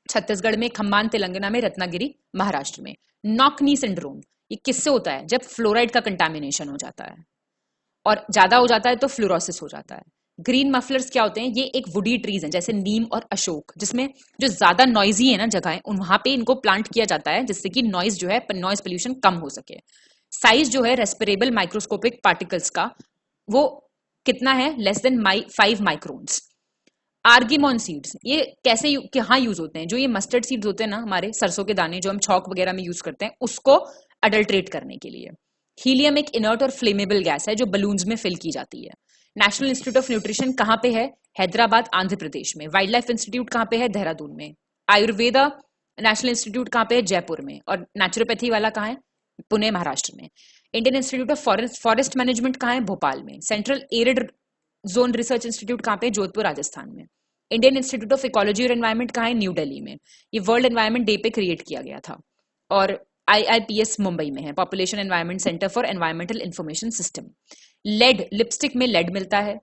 [SPEAKER 2] छत्तीसगढ़ में, खम्बान तेलंगाना में, रत्नागिरी महाराष्ट्र में। नॉकनी सिंड्रोम ये किससे होता है? जब फ्लोराइड का कंटामिनेशन हो जाता है और ज्यादा हो जाता है तो फ्लोरोसिस हो जाता है। ग्रीन मफलर्स क्या होते हैं? ये एक वुडी ट्रीज हैं जैसे नीम और अशोक, जिसमें जो ज्यादा नॉइजी है ना जगह, वहां पे इनको प्लांट किया जाता है जिससे कि नॉइज जो है, नॉइज पोल्यूशन कम हो सके। साइज जो है रेस्पिरेबल माइक्रोस्कोपिक पार्टिकल्स का, वो कितना है? Less than 5 microns. Argemone seeds ये कैसे कहाँ यूज होते हैं? जो ये मस्टर्ड सीड्स होते हैं ना, हमारे सरसों के दाने जो हम छौक वगैरह में यूज करते हैं, उसको अडल्ट्रेट करने के लिए। हीलियम एक इनर्ट और फ्लेमेबल गैस है जो बलून्स में फिल की जाती है। नेशनल इंस्टीट्यूट ऑफ न्यूट्रिशन कहाँ पे है? हैदराबाद, आंध्र प्रदेश में। वाइल्ड लाइफ इंस्टीट्यूट कहाँ पे है? देहरादून में। आयुर्वेदा नेशनल इंस्टीट्यूट कहाँ पे है? जयपुर में। और नेचुरोपैथी वाला कहाँ है? पुणे, महाराष्ट्र में। Indian Institute of Forest Management कहाँ है? भोपाल में। Central Arid Zone Research Institute कहाँ पे? जोधपुर, राजस्थान में। इंडियन इंस्टीट्यूट ऑफ इकोलॉजी और एनवायरमेंट कहाँ है? न्यू दिल्ली में। ये वर्ल्ड एनवायरमेंट डे पे क्रिएट किया गया था। और IIPS मुंबई में है, population environment centre for environmental information system. Lead, lipstick में लेड मिलता है।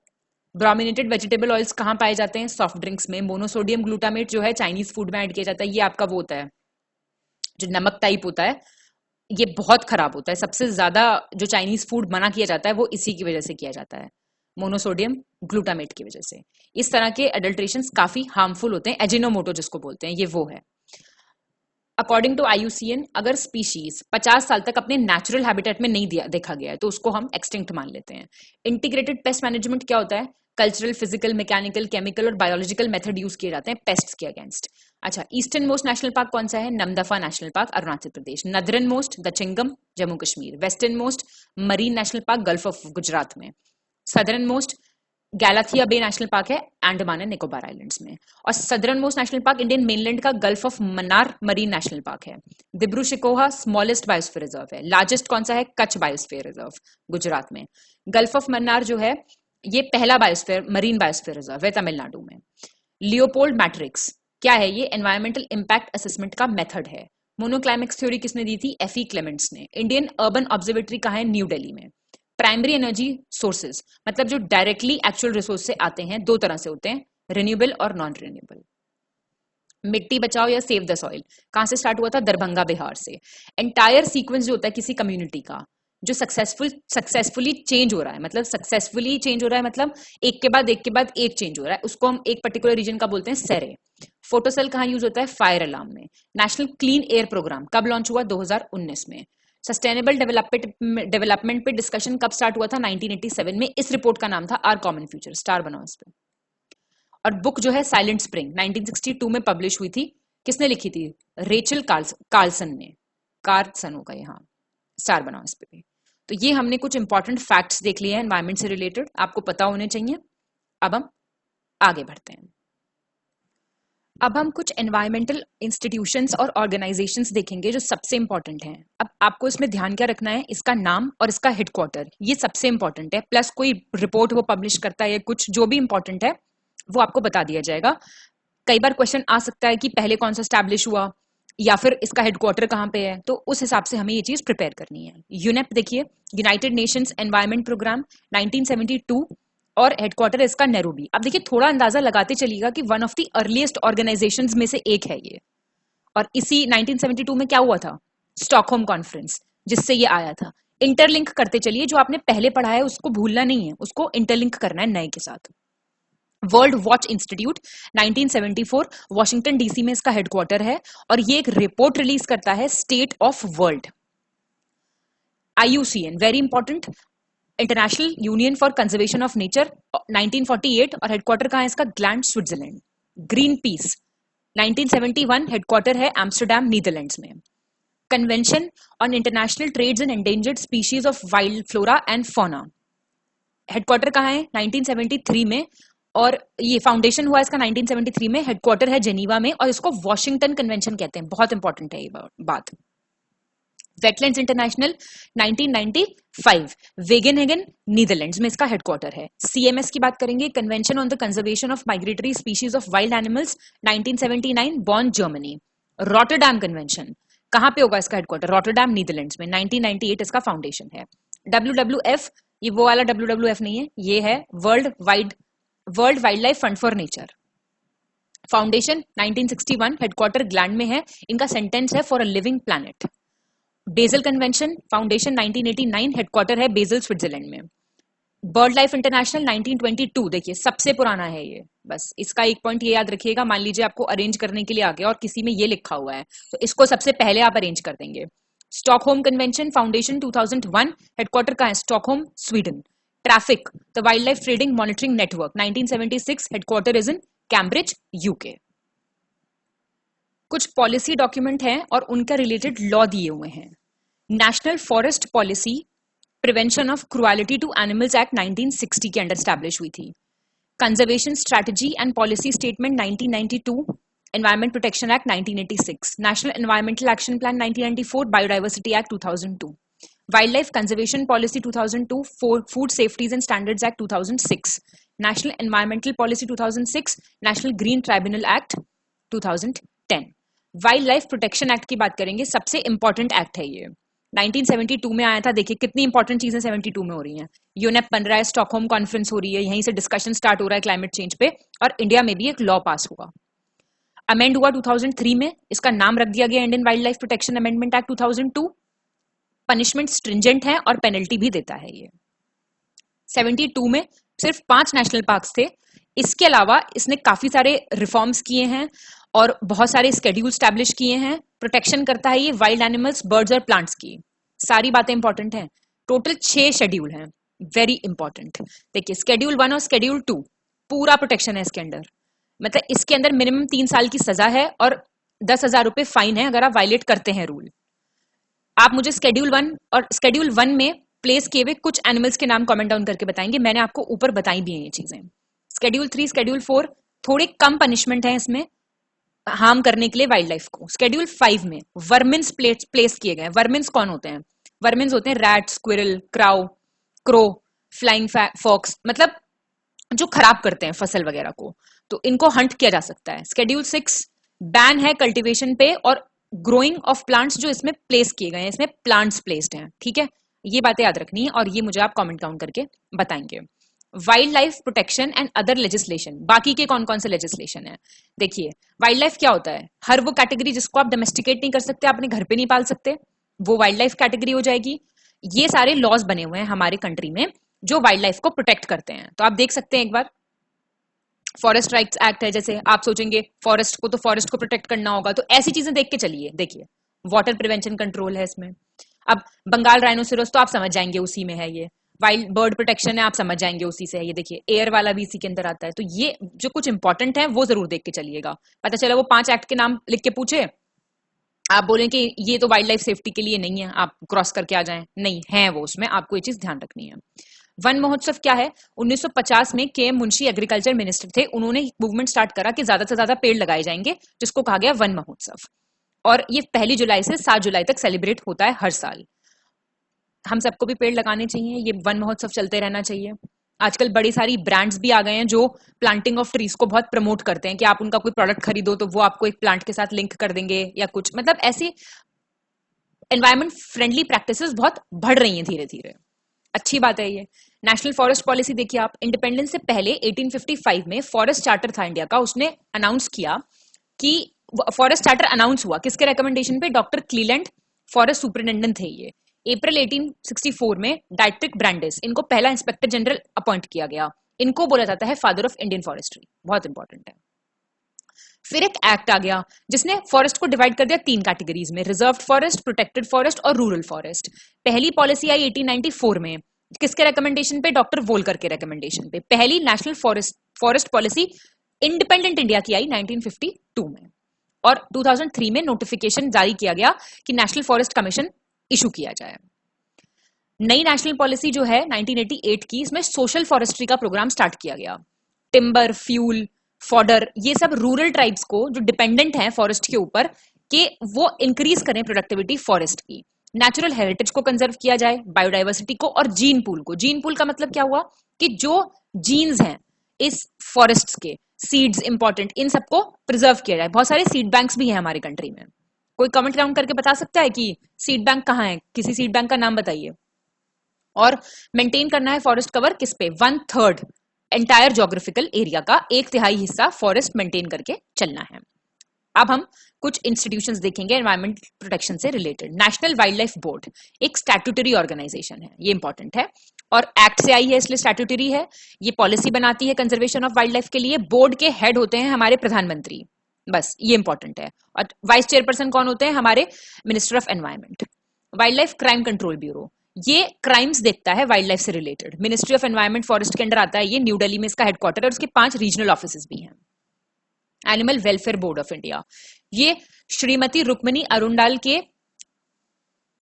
[SPEAKER 2] ब्रोमिनेटेड वेजिटेबल ऑयल्स कहाँ पाए जाते हैं? सॉफ्ट ड्रिंक्स में। मोनोसोडियम ग्लूटामेट जो है चाइनीज फूड में ऐड किया जाता है। ये आपका वो होता है जो नमक टाइप होता है, ये बहुत खराब होता है। सबसे ज्यादा जो चाइनीज फूड मना किया जाता है वो इसी की वजह से किया जाता है, मोनोसोडियम ग्लूटामेट की वजह से। इस तरह के अडल्ट्रेशंस काफी हार्मफुल होते हैं। एजिनोमोटो जिसको बोलते हैं, ये वो है। अकॉर्डिंग टू IUCN, अगर स्पीशीज 50 साल तक अपने नेचुरल हैबिटेट में नहीं देखा गया है तो उसको हम एक्सटिंक्ट मान लेते हैं। इंटीग्रेटेड पेस्ट मैनेजमेंट क्या होता है? कल्चरल, फिजिकल, मैकेनिकल, केमिकल और बायोलॉजिकल मेथड यूज किए जाते हैं पेस्ट्स के अगेंस्ट। अच्छा, ईस्टर्न मोस्ट नेशनल पार्क कौन सा है? Namdapha national park, Arunachal Pradesh. Northern most Dachigam, Jammu Kashmir. Western most marine national park, gulf of Gujarat में। Southern most Galathea bay national park है अंडमान एंड निकोबार आइलैंड्स में। और southern most national park Indian mainland का gulf of Mannar marine national park है। Dibru Saikhowa smallest biosphere reserve है। Largest कौन सा है? कच्छ बायोस्फीयर रिजर्व, गुजरात में। गल्फ ऑफ मन्नार जो है ये पहला बायोस्फीयर मरीन बायोस्फीयर रिजर्व है तमिलनाडु में। लियोपोल्ड मैट्रिक्स क्या है? ये एनवायरमेंटल इंपैक्ट असेसमेंट का मेथड है। मोनोक्लाइमेक्स थ्योरी किसने दी थी? F.E. क्लेमेंट्स ने। इंडियन अर्बन ऑब्जर्वेटरी कहाँ है? न्यू दिल्ली में। प्राइमरी एनर्जी सोर्सेज मतलब जो डायरेक्टली एक्चुअल रिसोर्स से आते हैं, दो तरह से होते हैं, रिन्यूएबल और नॉन रिन्यूएबल। मिट्टी बचाओ या सेव द सॉइल कहां से स्टार्ट हुआ था? दरभंगा, बिहार से। एंटायर सीक्वेंस जो होता है किसी कम्युनिटी का, जो सक्सेसफुली चेंज हो रहा है, मतलब सक्सेसफुली चेंज हो रहा है मतलब एक के बाद एक चेंज हो रहा है, उसको हम एक पर्टिकुलर रीजन का बोलते हैं सेरे। फोटोसेल कहाँ यूज होता है? फायर अलार्म में। नेशनल क्लीन एयर प्रोग्राम कब लॉन्च हुआ? 2019 में। सस्टेनेबल डेवलपमेंट पे डिस्कशन कब स्टार्ट हुआ था? 1987 में। इस रिपोर्ट का नाम था आर कॉमन फ्यूचर। स्टार बनाओ इस पे। और बुक जो है साइलेंट स्प्रिंग 1962 में पब्लिश हुई थी। किसने लिखी थी? रेचल कार्लसन ने। कार्लसन होगा यहाँ। स्टार बनाओ इस पे भी। तो ये हमने कुछ इंपॉर्टेंट फैक्ट्स देख लिए हैं एनवायरमेंट से रिलेटेड, आपको पता होने चाहिए। अब हम आगे बढ़ते हैं। अब हम कुछ एनवायरमेंटल इंस्टीट्यूशंस और ऑर्गेनाइजेशंस देखेंगे जो सबसे इंपॉर्टेंट हैं। अब आपको इसमें ध्यान क्या रखना है? इसका नाम और इसका हेडक्वार्टर, ये सबसे इंपॉर्टेंट है। प्लस कोई रिपोर्ट वो पब्लिश करता है या कुछ जो भी इंपॉर्टेंट है वो आपको बता दिया जाएगा। कई बार क्वेश्चन आ सकता है कि पहले कौन सा स्टैब्लिश हुआ या फिर इसका हेडक्वार्टर कहाँ पे है, तो उस हिसाब से हमें ये चीज प्रिपेयर करनी है। यूनेप देखिए, यूनाइटेड नेशंस एनवायरमेंट प्रोग्राम 1972 और हेडक्वार्टर इसका नैरोबी। अब देखिए थोड़ा अंदाजा लगाते चलिएगा कि one of the earliest organisations में से एक है ये। और इसी 1972 में क्या हुआ था? स्टॉकहोम कॉन्फ्रेंस, जिससे ये आया था। इंटरलिंक करते चलिए, जो आपने पहले पढ़ा है उसको भूलना नहीं है, उसको इंटरलिंक करना है नए के साथ। World watch institute 1974 Washington DC में इसका हेडक्वार्टर है और ये एक रिपोर्ट रिलीज करता है state of world. IUCN very important, International Union for Conservation of Nature 1948 और हेडक्वार्टर कहां है इसका? Gland, Switzerland. Greenpeace 1971 headquarter है एम्स्टरडैम, नीदरलैंड्स में। Convention on International Trades in Endangered Species of Wild Flora and Fauna, headquarter कहां है? 1973 में और ये फाउंडेशन हुआ इसका 1973 में, हेडक्वार्टर है जेनीवा में, और इसको वॉशिंगटन कन्वेंशन कहते हैं। बहुत इंपॉर्टेंट है ये बात। वेटलैंड्स इंटरनेशनल 1995, वेगनहेगन नीदरलैंड्स में इसका हेडक्वार्टर है। सीएमएस की बात करेंगे, convention on the conservation of migratory species of wild animals 1979, born Germany. Rotterdam convention कहां पे होगा इसका हेडक्वार्टर? रॉटरडैम नीदरलैंड्स में। 1998 इसका फाउंडेशन है। WWF, ये वो वाला WWF नहीं है, ये है World Wild Life Fund for Nature. Foundation 1961, headquarter Gland में है। इनका सेंटेंस है for a living planet. Basel Convention foundation 1989, headquarter है बेजल स्विट्जरलैंड में। बर्ड लाइफ इंटरनेशनल 1922, देखिए सबसे पुराना है ये। बस इसका एक पॉइंट ये याद रखिएगा, मान लीजिए आपको अरेंज करने के लिए आ गया और किसी में ये लिखा हुआ है तो इसको सबसे पहले आप अरेंज कर देंगे। स्टॉकहोम कन्वेंशन फाउंडेशन 2001, हेडक्वार्टर का है Stockholm, Sweden. Traffic, the wild life trading monitoring network 1976, headquarter is in Cambridge, UK. कुछ पॉलिसी डॉक्यूमेंट हैं और उनका रिलेटेड लॉ दिए हुए हैं। National Forest Policy Prevention of Cruelty to Animals Act 1960 के अंडर स्टैब्लिश हुई थी। Conservation strategy and policy statement 1992, Environment Protection Act 1986, National Environmental Action Plan 1994, Biodiversity Act 2002, Wild life Conservation Policy 2002, food safeties and standards act 2006, national environmental policy 2006, national green tribunal act 2010। Wild life protection act की बात करेंगे, सबसे important act है ये। 1972 में आया था। देखिए कितनी इंपॉर्टेंट चीजें 72 में हो रही हैं। यूनेप बन रहा है, स्टॉकहोम कॉन्फ्रेंस हो रही है, यहीं से डिस्कशन स्टार्ट हो रहा है क्लाइमेट चेंज पे, और इंडिया में भी एक लॉ पास हुआ। अमेंड हुआ 2003 में, इसका नाम रख दिया गया Indian wild life protection amendment act 2002। Punishment stringent है और पेनल्टी भी देता है ये। 72 में सिर्फ 5 नेशनल पार्क्स थे। इसके अलावा इसने काफी सारे रिफॉर्म्स किए हैं और बहुत सारे स्केड्यूल स्टैब्लिश किए हैं। प्रोटेक्शन करता है ये वाइल्ड एनिमल्स, बर्ड्स और प्लांट्स की। सारी बातें इंपॉर्टेंट हैं। टोटल 6 शेड्यूल हैं, वेरी इंपॉर्टेंट। देखिए स्केड्यूल 1 और स्केड्यूल 2 पूरा प्रोटेक्शन है इसके अंदर। मतलब इसके अंदर मिनिमम 3 साल की सजा है और 10,000 रुपए फाइन है अगर आप वायलेट करते हैं रूल। आप मुझे स्केड्यूल 1 और स्केड्यूल 1 में प्लेस किए हुए कुछ एनिमल्स के नाम कमेंट डाउन करके बताएंगे। मैंने आपको ऊपर बताई भी हैं ये चीजें। स्केड्यूल 3, स्केड्यूल 4 थोड़े कम पनिशमेंट है इसमें हार्म करने के लिए वाइल्ड लाइफ को। स्केड्यूल 5 में वर्मिन्स प्लेस किए गए। वर्मिन्स कौन होते हैं? वर्मिन्स होते हैं rat, squirrel, crow, flying fox, मतलब जो खराब करते हैं फसल वगैरह को, तो इनको हंट किया जा सकता है। स्केड्यूल 6 बैन है कल्टीवेशन पे और ग्रोइंग ऑफ प्लांट्स जो इसमें प्लेस किए गए हैं, इसमें प्लांट्स प्लेस्ड हैं। ठीक है, ये बातें याद रखनी है और ये मुझे आप कमेंट डाउन करके बताएंगे। Wild life protection and other legislation, बाकी के कौन कौन से लेजिस्लेशन है? देखिए वाइल्ड लाइफ क्या होता है? हर वो कैटेगरी जिसको आप डोमेस्टिकेट नहीं कर सकते, अपने घर पे नहीं पाल सकते, वो वाइल्ड लाइफ कैटेगरी हो जाएगी। ये सारे लॉज बने हुए हैं हमारे कंट्री में जो वाइल्ड लाइफ को प्रोटेक्ट करते हैं। तो आप देख सकते हैं एक बार, फॉरेस्ट राइट्स एक्ट है। जैसे आप सोचेंगे फॉरेस्ट को प्रोटेक्ट करना होगा, तो ऐसी चीजें देख के चलिए। देखिए वाटर प्रिवेंशन कंट्रोल है इसमें। अब बंगाल राइनोसेरोस तो आप समझ जाएंगे उसी में है। ये वाइल्ड बर्ड प्रोटेक्शन है, आप समझ जाएंगे उसी से है। ये देखिए एयर वाला भी इसी के अंदर आता है। तो ये जो कुछ इंपॉर्टेंट है वो जरूर देख के चलिएगा। पता चला वो 5 एक्ट के नाम लिख के पूछे, आप बोलें कि ये तो वाइल्ड लाइफ सेफ्टी के लिए नहीं है, आप क्रॉस करके आ जाएं, नहीं है वो, उसमें आपको ये चीज ध्यान रखनी है। वन महोत्सव क्या है? 1950 में के एम मुंशी एग्रीकल्चर मिनिस्टर थे, उन्होंने मूवमेंट स्टार्ट करा कि ज्यादा से ज्यादा पेड़ लगाए जाएंगे, जिसको कहा गया वन महोत्सव। और ये 1 जुलाई से 7 जुलाई तक सेलिब्रेट होता है हर साल। हम सबको भी पेड़ लगाने चाहिए, ये वन महोत्सव चलते रहना चाहिए। आजकल बड़ी सारी ब्रांड्स भी आ गए हैं जो प्लांटिंग ऑफ ट्रीज को बहुत प्रमोट करते हैं कि आप उनका कोई प्रोडक्ट खरीदो तो वो आपको एक प्लांट के साथ लिंक कर देंगे या कुछ, मतलब ऐसी एनवायरमेंट फ्रेंडली प्रैक्टिसेस बहुत बढ़ रही हैं धीरे धीरे। अच्छी बात है ये। नेशनल फॉरेस्ट पॉलिसी देखिए आप, इंडिपेंडेंस से पहले 1855 में फॉरेस्ट चार्टर था इंडिया का, उसने अनाउंस किया कि फॉरेस्ट चार्टर अनाउंस हुआ किसके रिकमेंडेशन पे? डॉक्टर क्लीलैंड फॉरेस्ट सुपरिटेंडेंट थे ये। अप्रैल 1864 में डाइट्रिक ब्रांडिस, इनको पहला इंस्पेक्टर जनरल अपॉइंट किया गया। इनको बोला जाता है फादर ऑफ इंडियन फॉरेस्ट्री, बहुत इंपॉर्टेंट है। फिर एक एक्ट आ गया जिसने फॉरेस्ट को डिवाइड कर दिया 3 कैटेगरीज में, रिजर्व्ड फॉरेस्ट, प्रोटेक्टेड फॉरेस्ट और रूरल फॉरेस्ट। पहली पॉलिसी आई 1894 में, किसके रिकमेंडेशन पे? डॉक्टर वोलकर के रिकमेंडेशन पे। पहली national Forest policy independent India की आई 1952 में, और 2003 में नोटिफिकेशन जारी किया गया कि नेशनल फॉरेस्ट कमीशन इशू किया जाए। नई नेशनल पॉलिसी जो है 1988 की, इसमें सोशल फॉरेस्ट्री का प्रोग्राम स्टार्ट किया गया। टिम्बर, फ्यूल, फॉडर, ये सब रूरल ट्राइब्स को जो डिपेंडेंट हैं फॉरेस्ट के ऊपर, कि वो इंक्रीज करें प्रोडक्टिविटी फॉरेस्ट की। नेचुरल हेरिटेज को कंजर्व किया जाए, बायोडाइवर्सिटी को, और जीन पूल को। जीन पूल का मतलब क्या हुआ कि जो जीन्स हैं इस फॉरेस्ट के, सीड्स इंपॉर्टेंट, इन सबको प्रिजर्व किया जाए। बहुत सारे सीड बैंक्स भी हैं हमारे कंट्री में। कोई कमेंट डाउन करके बता सकता है कि सीड बैंक कहाँ है? किसी सीड बैंक का नाम बताइए। और मेंटेन करना है फॉरेस्ट कवर किस पे? 1/3 एंटायर ज्योग्राफिकल एरिया का 1/3 हिस्सा फॉरेस्ट मेंटेन करके चलना है। अब हम कुछ इंस्टीट्यूशंस देखेंगे एनवायरमेंट प्रोटेक्शन से related. National wild life board एक स्टैट्यूटरी ऑर्गेनाइजेशन है, ये इंपॉर्टेंट है, और एक्ट से आई है इसलिए स्टैट्यूटरी है। ये पॉलिसी बनाती है कंजर्वेशन ऑफ वाइल्ड लाइफ के लिए। बोर्ड के हेड होते हैं हमारे प्रधानमंत्री, बस ये इंपॉर्टेंट है। और वाइस चेयरपर्सन कौन होते हैं? हमारे minister of environment. Wild life crime control bureau, ये क्राइम्स देखता है वाइल्ड लाइफ से related. Ministry of environment forest के अंडर आता है ये, न्यू दिल्ली में इसका हेडक्वार्टर है और उसके 5 रीजनल ऑफिस भी हैं। Animal welfare board of India, ये श्रीमती रुक्मणी अरुंडाल के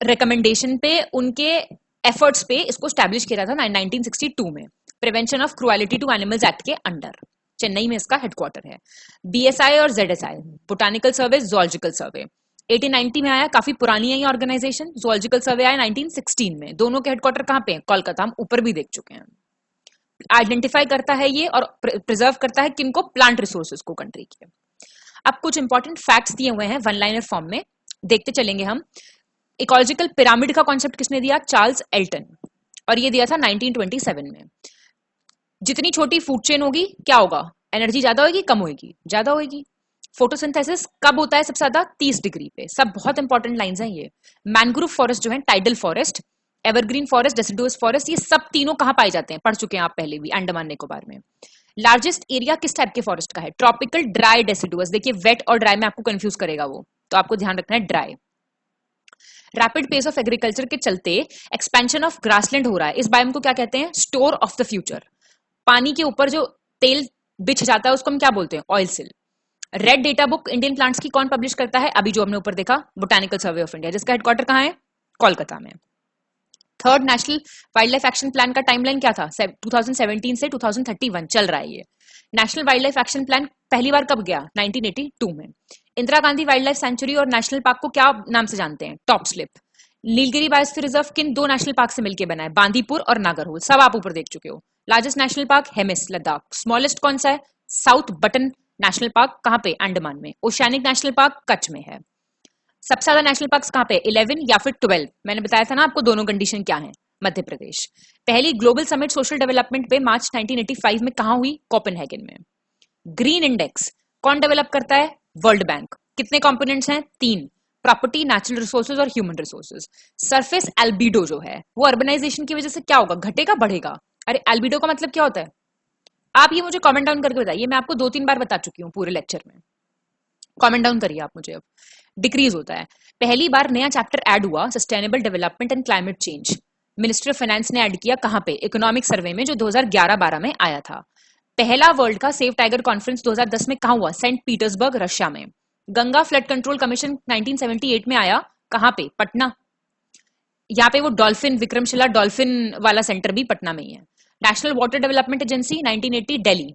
[SPEAKER 2] रिकमेंडेशन पे, उनके एफर्ट्स पे इसको स्टैब्लिश किया था 1962 में, Prevention of Cruelty to Animals Act के अंडर। चेन्नई में इसका हेडक्वार्टर है। बीएसआई और ZSI, botanical survey, zoological survey, 1890 में आया, काफी पुरानी है ये ऑर्गेनाइजेशन। जूलॉजिकल सर्वे आया 1916 में। दोनों के हेडक्वार्टर कहाँ पे हैं? कोलकाता, हम ऊपर भी देख चुके हैं। आइडेंटिफाई करता है ये और प्रिजर्व करता है किनको? प्लांट रिसोर्सेज को कंट्री के। अब कुछ इंपॉर्टेंट फैक्ट्स दिए हुए हैं वन लाइनर फॉर्म में, देखते चलेंगे हम। इकोलॉजिकल पिरामिड का कॉन्सेप्ट किसने दिया? चार्ल्स एल्टन, और ये दिया था 1927 में। जितनी छोटी फूड चेन होगी क्या होगा? एनर्जी ज्यादा होगी, कम होगी? ज्यादा होगी। फोटोसिंथेसिस कब होता है सबसे ज्यादा? 30 डिग्री पे। सब बहुत इंपॉर्टेंट लाइंस हैं ये। मैंग्रोव फॉरेस्ट जो है, tidal forest, evergreen forest, deciduous forest, ये सब तीनों कहां पाए जाते हैं? पढ़ चुके हैं आप पहले भी, अंडमान निकोबार में। लार्जेस्ट एरिया किस टाइप के फॉरेस्ट का है? Tropical, dry, deciduous. देखिए वेट और ड्राई में आपको कंफ्यूज करेगा वो, तो आपको ध्यान रखना है dry. Rapid pace of agriculture के चलते एक्सपेंशन ऑफ ग्रासलैंड हो रहा है। इस बायोम को क्या कहते हैं? Store of the future. पानी के ऊपर जो तेल बिछ जाता है उसको हम क्या बोलते हैं? ऑयल सिल। Red data book Indian plants की कौन पब्लिश करता है? अभी जो हमने ऊपर देखा, बोटानिकल सर्वे ऑफ इंडिया, जिसका हेडक्वार्टर कहाँ है? कोलकाता में। Third national wild life action plan का टाइमलाइन क्या था? 2017 से 2031 चल रहा है ये। National wild life action plan पहली बार कब गया? 1982 में। Indira Gandhi wild life sanctuary और नेशनल पार्क को क्या नाम से जानते हैं? Top slip. Nilgiri biosphere reserve किन 2 नेशनल पार्क से मिलकर बना है? बांदीपुर और नागरहोल, सब आप ऊपर देख चुके हो। Largest national park Hemis, Ladakh. Smallest कौन सा है? साउथ बटन नेशनल पार्क, कहां पे? अंडमान में। ओशियानिक नेशनल पार्क कच्छ में है। सबसे ज्यादा नेशनल पार्क्स कहां पे? 11 या फिर 12? मैंने बताया था ना आपको दोनों कंडीशन क्या है। मध्य प्रदेश। पहली ग्लोबल समिट सोशल डेवलपमेंट पे मार्च 1985 में कहां हुई? कोपेनहेगन में। ग्रीन इंडेक्स कौन डेवलप करता है? World bank. कितने कंपोनेंट्स हैं? 3, प्रॉपर्टी, नेचुरल रिसोर्सेज और ह्यूमन रिसोर्सेज। सरफेस एल्बिडो जो है वो अर्बनाइजेशन की वजह से क्या होगा? घटेगा, बढ़ेगा? अरे एल्बिडो का मतलब क्या होता है? आप ये मुझे कमेंट डाउन करके बताइए, मैं आपको 2-3 बार बता चुकी हूँ पूरे लेक्चर में। कमेंट डाउन करिए आप मुझे। अब डिक्रीज होता है। पहली बार नया चैप्टर ऐड हुआ, sustainable development and climate change. Ministry of finance ने ऐड किया, कहां पे? इकोनॉमिक सर्वे में, जो 2011-12 में आया था। पहला वर्ल्ड का सेव टाइगर कॉन्फ्रेंस 2010 में कहां हुआ? सेंट पीटर्सबर्ग, रशिया में। गंगा फ्लड कंट्रोल कमीशन 1978 में आया, कहां पे? पटना। यहाँ पे वो डॉल्फिन, विक्रमशिला डॉल्फिन वाला सेंटर भी पटना में ही है। National water development agency 1980 Delhi,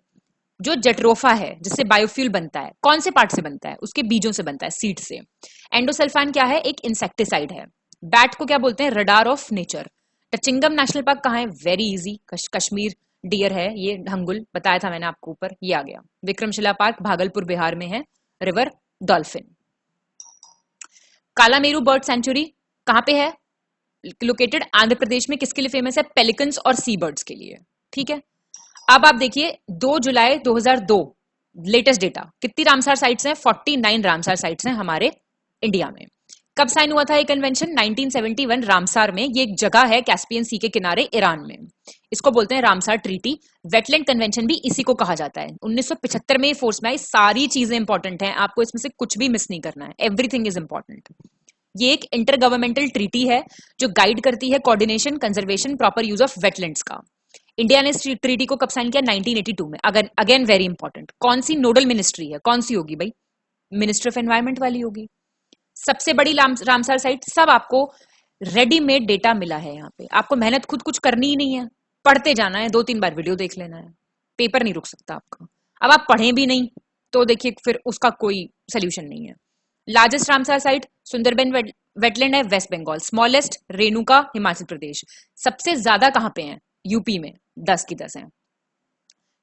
[SPEAKER 2] जो जेट्रोफा है जिससे बायोफ्यूल बनता है, कौन से पार्ट से बनता है? उसके बीजों से बनता है, सीड से। एंडोसल्फान क्या है? एक इंसेक्टिसाइड है। बैट को क्या बोलते हैं? Radar of nature. Dachigam national park कहाँ है? वेरी इजी, कश्मीर डियर है ये, हंगुल बताया था मैंने आपको ऊपर, ये आ गया। विक्रमशिला पार्क भागलपुर बिहार में है, रिवर डॉल्फिन। कालामेरू बर्ड सेंचुरी कहां पे है? लोकेटेड आंध्र प्रदेश में। किसके लिए फेमस है? पेलिकन्स और सी बर्ड्स के लिए। ठीक है, अब आप देखिए 2 जुलाई 2002 लेटेस्ट डेटा, कितनी रामसार साइट्स हैं? 49 रामसार साइट्स हैं हमारे इंडिया में। कब साइन हुआ था ये कन्वेंशन? 1971 रामसार में। ये एक जगह है कैस्पियन सी के किनारे ईरान में, इसको बोलते हैं रामसार ट्रीटी। वेटलैंड कन्वेंशन भी इसी को कहा जाता है। 1975 में फोर्स में आई। सारी चीजें इंपॉर्टेंट हैं, आपको इसमें से कुछ भी मिस नहीं करना है, एवरीथिंग इज इंपॉर्टेंट। ये एक इंटर गवर्नमेंटल ट्रीटी है जो गाइड करती है coordination, conservation, proper use of wetlands का। इंडिया ने इस ट्रीटी को कब साइन किया? 1982 में। Again very important. कौन सी नोडल मिनिस्ट्री है? कौन सी होगी भाई? मिनिस्ट्री ऑफ एनवायरमेंट वाली होगी। सबसे बड़ी रामसार साइट, सब आपको रेडीमेड डेटा मिला है यहाँ पे, आपको मेहनत खुद कुछ करनी ही नहीं है, पढ़ते जाना है, 2-3 बार वीडियो देख लेना है। पेपर नहीं रुक सकता आपका। अब आप पढ़ें भी नहीं तो देखिए फिर उसका कोई सोल्यूशन नहीं है। Largest Ramsar site Sundarban wetland है वेस्ट बंगाल। स्मॉलेस्ट रेणुका हिमाचल प्रदेश। सबसे ज्यादा कहाँ पे हैं? यूपी में, 10 की 10 हैं।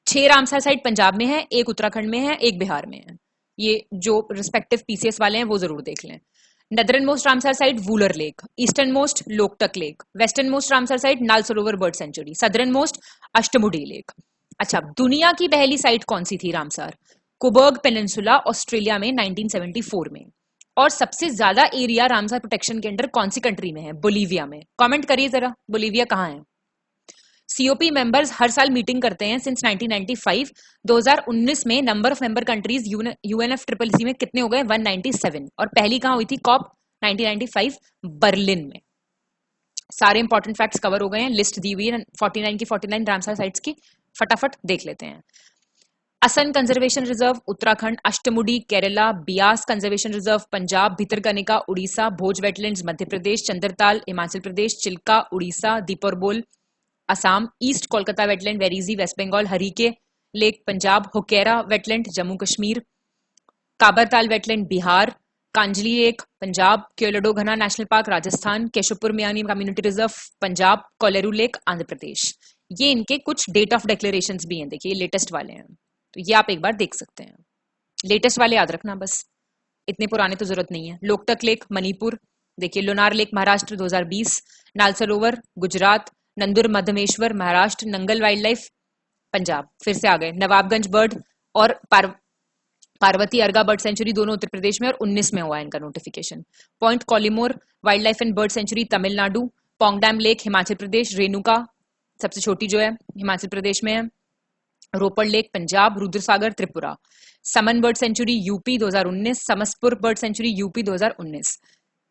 [SPEAKER 2] 6 रामसर साइट पंजाब में है, 1 उत्तराखंड में है, 1 बिहार में है। ये जो रिस्पेक्टिव पीसीएस वाले हैं वो जरूर देख लें। नदरन most Ramsar site Wular lake, eastern most Loktak lake, western most Ramsar site नाल सरोवर bird sanctuary, southern most Ashtamudi lake. अच्छा, दुनिया की पहली साइट कौन सी थी रामसर? कुबर्ग पेनिनसुला, ऑस्ट्रेलिया में 1974 में। और सबसे ज्यादा एरिया रामसर प्रोटेक्शन के अंडर कौन सी कंट्री में है? बोलीविया में। कमेंट करिए जरा, बोलीविया कहाँ है? सीओपी मेंबर्स हर साल मीटिंग करते हैं सिंस 1995। 2019 में number of member countries UNFCCC में कितने हो गए? 197। और पहली कहां हुई थी कॉप? 1995 बर्लिन में। सारे इंपॉर्टेंट फैक्ट्स कवर हो गए हैं, लिस्ट दी हुई है 49 की 49 रामसर साइट्स की, फटाफट देख लेते हैं। Asan conservation reserve Uttarakhand, Ashtamudi Kerala, Beas conservation reserve Punjab, Bhitarkanika Orissa, Bhoj wetlands Madhya Pradesh, Chandratal Himachal Pradesh, Chilika Orissa, Deepor Beel Assam, east Kolkata wetland वेरीजी west Bengal, Harike lake Punjab, Hokera wetland Jammu Kashmir, Kabartal wetland Bihar, Kanjli lake Punjab, Keoladeo Ghana national park Rajasthan, Keshopur Miani community reserve Punjab, Kolleru lake Andhra Pradesh. ये इनके कुछ डेट ऑफ डिक्लेरेशन भी हैं, देखिए लेटेस्ट वाले हैं, तो ये आप एक बार देख सकते हैं। लेटेस्ट वाले याद रखना बस, इतने पुराने तो जरूरत नहीं है। लोकटक लेक मणिपुर, देखिए लोनार लेक महाराष्ट्र 2020, नाल सरोवर गुजरात, नंदुर मधमेश्वर महाराष्ट्र, नंगल वाइल्ड लाइफ पंजाब, फिर से आ गए। नवाबगंज बर्ड और पार्वती अर्गा बर्ड सेंचुरी दोनों उत्तर प्रदेश में, और 19 में हुआ है इनका notification. Point Calimere wildlife and bird sanctuary Tamil Nadu, Pong Dam lake Himachal Pradesh, Renuka सबसे छोटी जो है हिमाचल प्रदेश में है, Ropar lake Punjab, Rudrasagar Tripura, Saman bird sanctuary UP 2019, Samaspur bird sanctuary UP 2019,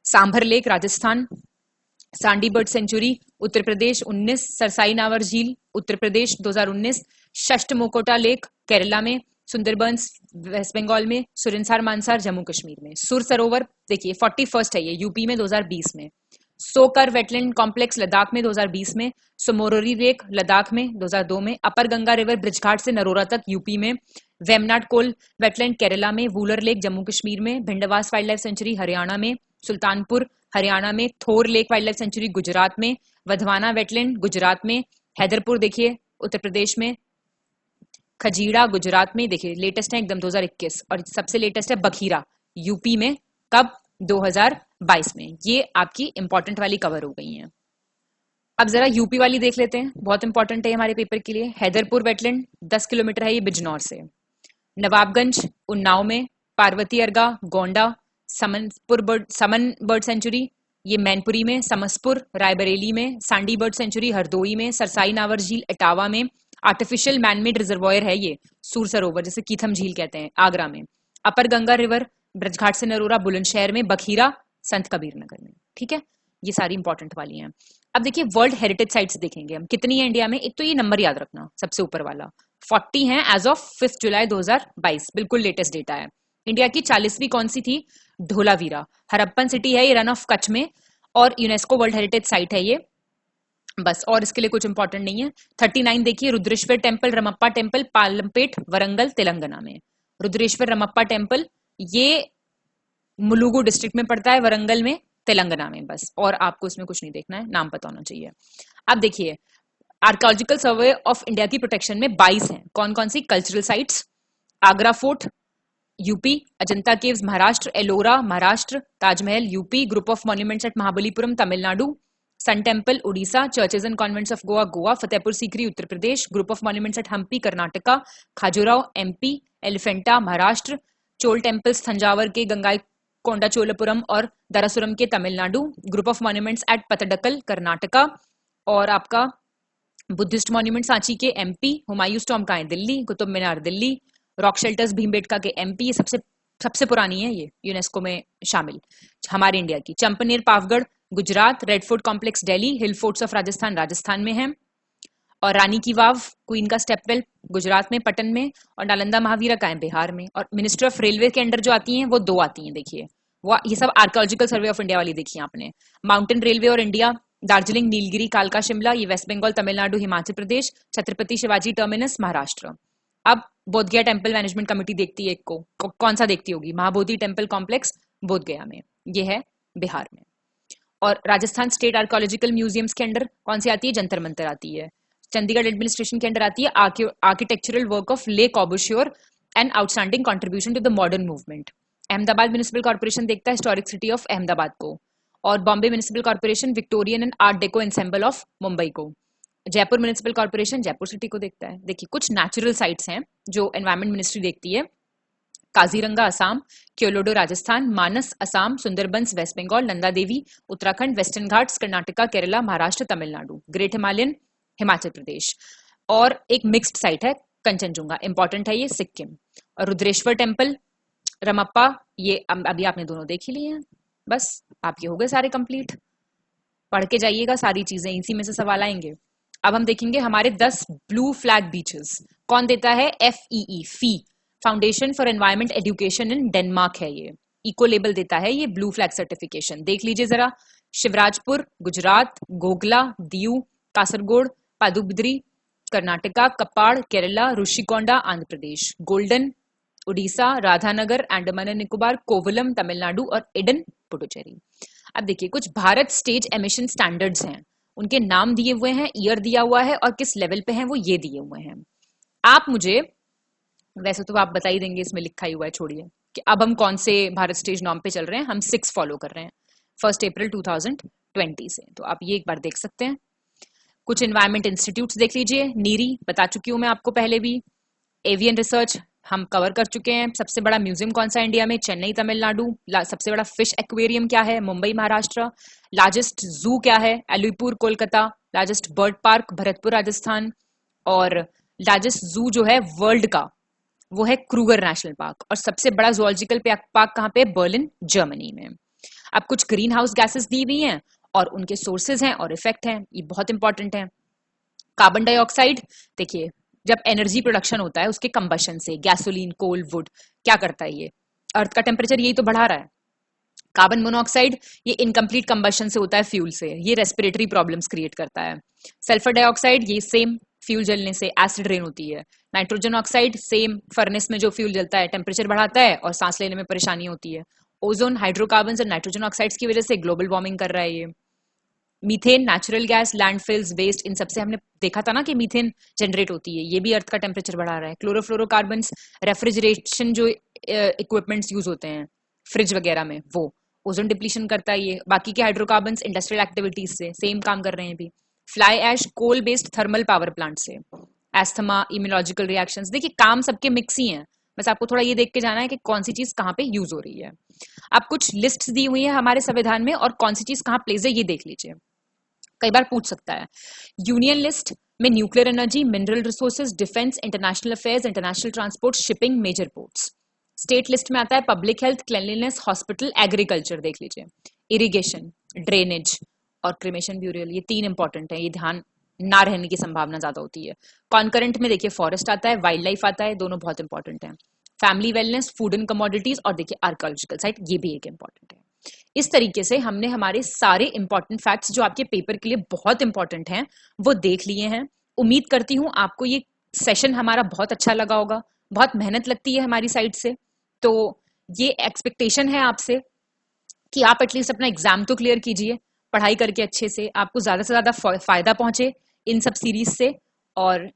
[SPEAKER 2] Sambhar lake Rajasthan, Sandi bird sanctuary Uttar Pradesh 19, Sarsai Nawar झील उत्तर प्रदेश 2019, षष्ठ मोकोटा लेक केरला में, सुंदरबंस वेस्ट बंगाल में, सुरनसार मानसार जम्मू कश्मीर में, सुर सरोवर देखिए 41st है ये यूपी में 2020 में, सोकर वेटलैंड कॉम्प्लेक्स लद्दाख में 2020 में, सोमोरोरी लेक लद्दाख में 2002 में, अपर गंगा रिवर ब्रिजघाट से नरोरा तक यूपी में, वेमनाड कोल वेटलैंड केरला में, वूलर लेक जम्मू कश्मीर में, Bhindawas wildlife sanctuary Haryana में, सुल्तानपुर हरियाणा में, Thol lake wildlife sanctuary Gujarat में, वधवाना वेटलैंड गुजरात में, हैदरपुर देखिए उत्तर प्रदेश में, खजीड़ा गुजरात में, देखिए लेटेस्ट है एकदम 2021, और सबसे लेटेस्ट है बखीरा यूपी में, कब? 2022 में। ये आपकी इंपॉर्टेंट वाली कवर हो गई हैं। अब जरा यूपी वाली देख लेते हैं, बहुत इंपॉर्टेंट है हमारे पेपर के लिए। हैदरपुर वेटलैंड 10 किलोमीटर है ये बिजनौर से। नवाबगंज उन्नाव में, पार्वती अर्गा गोंडा, समन बर्ड सेंचुरी ये मैनपुरी में, समसपुर रायबरेली में, सांडी बर्ड सेंचुरी हरदोई में, सरसाई नावर झील इटावा में, आर्टिफिशियल मैनमेड रिजर्वॉयर है ये सूर सरोवर जिसे कीथम झील कहते हैं आगरा में, अपर गंगा रिवर ब्रजघाट से नरोरा बुलंदशहर में, बखीरा संत कबीर नगर में। ठीक है, ये सारी इंपॉर्टेंट वाली हैं। अब देखिए वर्ल्ड हेरिटेज साइट्स देखेंगे हम, कितनी है इंडिया में। एक तो ये नंबर याद रखना सबसे ऊपर वाला 40 है एज ऑफ 5 जुलाई 2022, बिल्कुल लेटेस्ट डेटा है। इंडिया की 40वीं कौन सी थी? धोलावीरा, हरप्पन सिटी है ये, रन ऑफ कच्छ में, और यूनेस्को वर्ल्ड हेरिटेज साइट है ये, बस और इसके लिए कुछ इंपॉर्टेंट नहीं है। 39 देखिए रुद्रेश्वर टेम्पल, रमप्पा टेम्पल, पालमपेट वरंगल तेलंगाना में। रुद्रेश्वर रमप्पा टेम्पल ये मुलुगु डिस्ट्रिक्ट में पड़ता है, वरंगल में, तेलंगाना में, बस और आपको इसमें कुछ नहीं देखना है, नाम पता होना चाहिए। अब देखिए आर्कियोलॉजिकल सर्वे ऑफ इंडिया की प्रोटेक्शन में 22 हैं। कौन कौन सी? Cultural sites, Agra fort UP, Ajanta caves Maharashtra, Ellora Maharashtra, Taj Mahal UP, group of monuments at Mahabalipuram Tamil Nadu, sun temple Orissa, churches and convents of Goa Goa, Fatehpur Sikri Uttar Pradesh, group of monuments at Hampi Karnataka, Khajuraho MP, Elephanta Maharashtra, Chola temples Thanjavur के, गंगाई कोंडा चोलपुरम और दरासुरम के Tamil Nadu, group of monuments eight पतडकल Karnataka, और आपका बुद्धिस्ट मॉन्यूमेंट सांची के एमपी, हुमायूं टॉम्ब का है Delhi, Qutub Minar Delhi, rock shelters Bhimbetka के MP, ये सबसे पुरानी है ये यूनेस्को में शामिल हमारे इंडिया की। Champaner Pavagadh Gujarat, red fort complex Delhi, hill forts of Rajasthan में है, और रानी की वाव क्वीन का स्टेपवेल गुजरात में पटन में, और नालंदा महावीरा का है बिहार में। और मिनिस्ट्री ऑफ रेलवे के अंडर जो आती हैं वो 2 आती हैं, देखिए वो ये सब आर्कियोलॉजिकल सर्वे ऑफ इंडिया वाली देखी आपने। माउंटेन रेलवे और इंडिया दार्जिलिंग, नीलगिरी, कालका, शिमला, ये वेस्ट बंगाल, तमिलनाडु, हिमाचल प्रदेश, छत्रपति शिवाजी टर्मिनस महाराष्ट्र। अब बोधगया टेम्पल मैनेजमेंट कमेटी देखती है एक को, कौन सा देखती होगी? महाबोधि टेम्पल कॉम्प्लेक्स बोधगया में, ये है बिहार में। और राजस्थान स्टेट आर्कोलॉजिकल म्यूजियम्स के अंडर कौन सी आती है? जंतर मंतर आती है। चंडीगढ़ एडमिनिस्ट्रेशन के अंडर आती है architectural work of Le Corbusier and outstanding contribution to the modern movement. Ahmedabad municipal corporation देखता है हिस्टोरिक सिटी ऑफ अहमदाबाद को, और Bombay municipal corporation Victorian and art deco ensemble of Mumbai को। Jaipur municipal corporation Jaipur city को देखता है। देखिए कुछ नेचुरल साइट्स हैं जो एनवायरमेंट मिनिस्ट्री देखती है। Kaziranga Assam, Keoladeo Rajasthan, Manas Assam, Sundarbans West Bengal, Nanda Devi Uttarakhand, Western Ghats Karnataka, Kerala, Maharashtra, Tamil Nadu, Great Himalayan Himachal Pradesh, और एक मिक्स्ड साइट है कंचनजुंगा, इंपॉर्टेंट है ये, सिक्किम। और रुद्रेश्वर टेम्पल, रमप्पा, ये अभी आपने दोनों देख ही लिए हैं। बस आपके हो गए सारे कंप्लीट। पढ़ के जाइएगा सारी चीजें, इसी में से सवाल आएंगे। अब हम देखेंगे हमारे 10 ब्लू फ्लैग बीचेस। कौन देता है? FEE, fee, foundation for environment education in Denmark है ये। इको लेबल देता है ये ब्लू फ्लैग सर्टिफिकेशन। देख लीजिए जरा, शिवराजपुर गुजरात, गोगला दीव, कासरगोड पादुबिद्री कर्नाटका, कप्पाड़ केरला, ऋषिकोंडा आंध्र प्रदेश, गोल्डन उड़ीसा, राधानगर अंडमान एंड निकोबार, कोवलम तमिलनाडु, और एडन पुडुचेरी। अब देखिए कुछ भारत स्टेज एमिशन स्टैंडर्ड्स हैं, उनके नाम दिए हुए हैं, ईयर दिया हुआ है, और किस लेवल पे हैं वो ये दिए हुए हैं। आप मुझे, वैसे तो आप बता ही देंगे, इसमें लिखा ही हुआ है, छोड़िए कि अब हम कौन से भारत स्टेज नॉर्म पे चल रहे हैं। हम 6 फॉलो कर रहे हैं 1 अप्रैल 2020 से, तो आप ये एक बार देख सकते हैं। कुछ एनवायरमेंट इंस्टीट्यूट्स देख लीजिए, नीरी बता चुकी हूं मैं आपको पहले भी, एवियन रिसर्च हम कवर कर चुके हैं। सबसे बड़ा म्यूजियम कौन सा इंडिया में? चेन्नई तमिलनाडु। सबसे बड़ा फिश एक्वेरियम क्या है? मुंबई महाराष्ट्र। लार्जेस्ट जू क्या है? Alipur Kolkata. Largest bird park Bharatpur Rajasthan. और लार्जेस्ट जू जो है वर्ल्ड का वो है क्रूगर नेशनल पार्क। और सबसे बड़ा जूलॉजिकल पार्क कहाँ पे? बर्लिन जर्मनी में। अब कुछ ग्रीन हाउस गैसेस दी हुई हैं और उनके सोर्सेज हैं और इफेक्ट हैं, ये बहुत इंपॉर्टेंट है। कार्बन डाइऑक्साइड, देखिए जब एनर्जी प्रोडक्शन होता है उसके कंबशन से, गैसोलीन कोल वुड, क्या करता है ये? अर्थ का टेम्परेचर यही तो बढ़ा रहा है। कार्बन मोनोऑक्साइड, ये इनकम्प्लीट कंबशन से होता है फ्यूल से, ये रेस्पिरेटरी प्रॉब्लम्स क्रिएट करता है। सल्फर डाइऑक्साइड, ये सेम फ्यूल जलने से एसिड रेन होती है। नाइट्रोजन ऑक्साइड, सेम फर्नेस में जो फ्यूल जलता है टेम्परेचर बढ़ाता है और सांस लेने में परेशानी होती है। ओजोन, हाइड्रोकार्बन और नाइट्रोजन ऑक्साइड्स की वजह से ग्लोबल वार्मिंग कर रहा है ये। Methane, natural gas, landfills, waste, इन सबसे हमने देखा था ना कि मीथेन जनरेट होती है, ये भी अर्थ का टेम्परेचर बढ़ा रहा है। क्लोरोफ्लोरोकार्बन्स, रेफ्रिजरेशन जो इक्विपमेंट्स यूज होते हैं फ्रिज वगैरह में, वो ओजोन डिप्लीशन करता है ये। बाकी के हाइड्रोकार्बन्स इंडस्ट्रियल एक्टिविटीज से सेम काम कर रहे हैं भी। Fly ash, coal based thermal power plant से। एस्थमा, इम्यूनोलॉजिकल रिएक्शंस, देखिए काम सबके मिक्स ही हैं, बस आपको थोड़ा ये देख के जाना है कि कौन सी चीज कहाँ पे यूज हो रही है। अब कुछ लिस्ट्स दी हुई है हमारे संविधान में और कौन सी चीज कहाँ प्लेस है ये देख लीजिए, कई बार पूछ सकता है। यूनियन लिस्ट में nuclear energy, mineral resources, defence, international affairs, international transport, shipping, major ports. State list में आता है public health, cleanliness, hospital, agriculture देख लीजिए, इरिगेशन, ड्रेनेज और क्रिमेशन ब्यूरियल, ये 3 इंपॉर्टेंट है, ये ध्यान ना रहने की संभावना ज्यादा होती है। कॉन्करेंट में देखिए फॉरेस्ट आता है, वाइल्ड लाइफ आता है, दोनों बहुत इंपॉर्टेंट है। Family wellness, food and commodities, और देखिए आर्कोलॉजिकल साइट, ये भी एक इंपॉर्टेंट है। इस तरीके से हमने हमारे सारे इंपॉर्टेंट फैक्ट्स जो आपके पेपर के लिए बहुत इंपॉर्टेंट हैं वो देख लिए हैं। उम्मीद करती हूँ आपको ये सेशन हमारा बहुत अच्छा लगा होगा। बहुत मेहनत लगती है हमारी साइड से, तो ये एक्सपेक्टेशन है आपसे कि आप एटलीस्ट अपना एग्जाम तो क्लियर कीजिए पढ़ाई करके अच्छे से, आपको ज्यादा से ज्यादा फायदा पहुंचे इन सब सीरीज से। और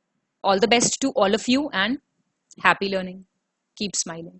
[SPEAKER 2] all the best to all of you and happy learning, keep smiling.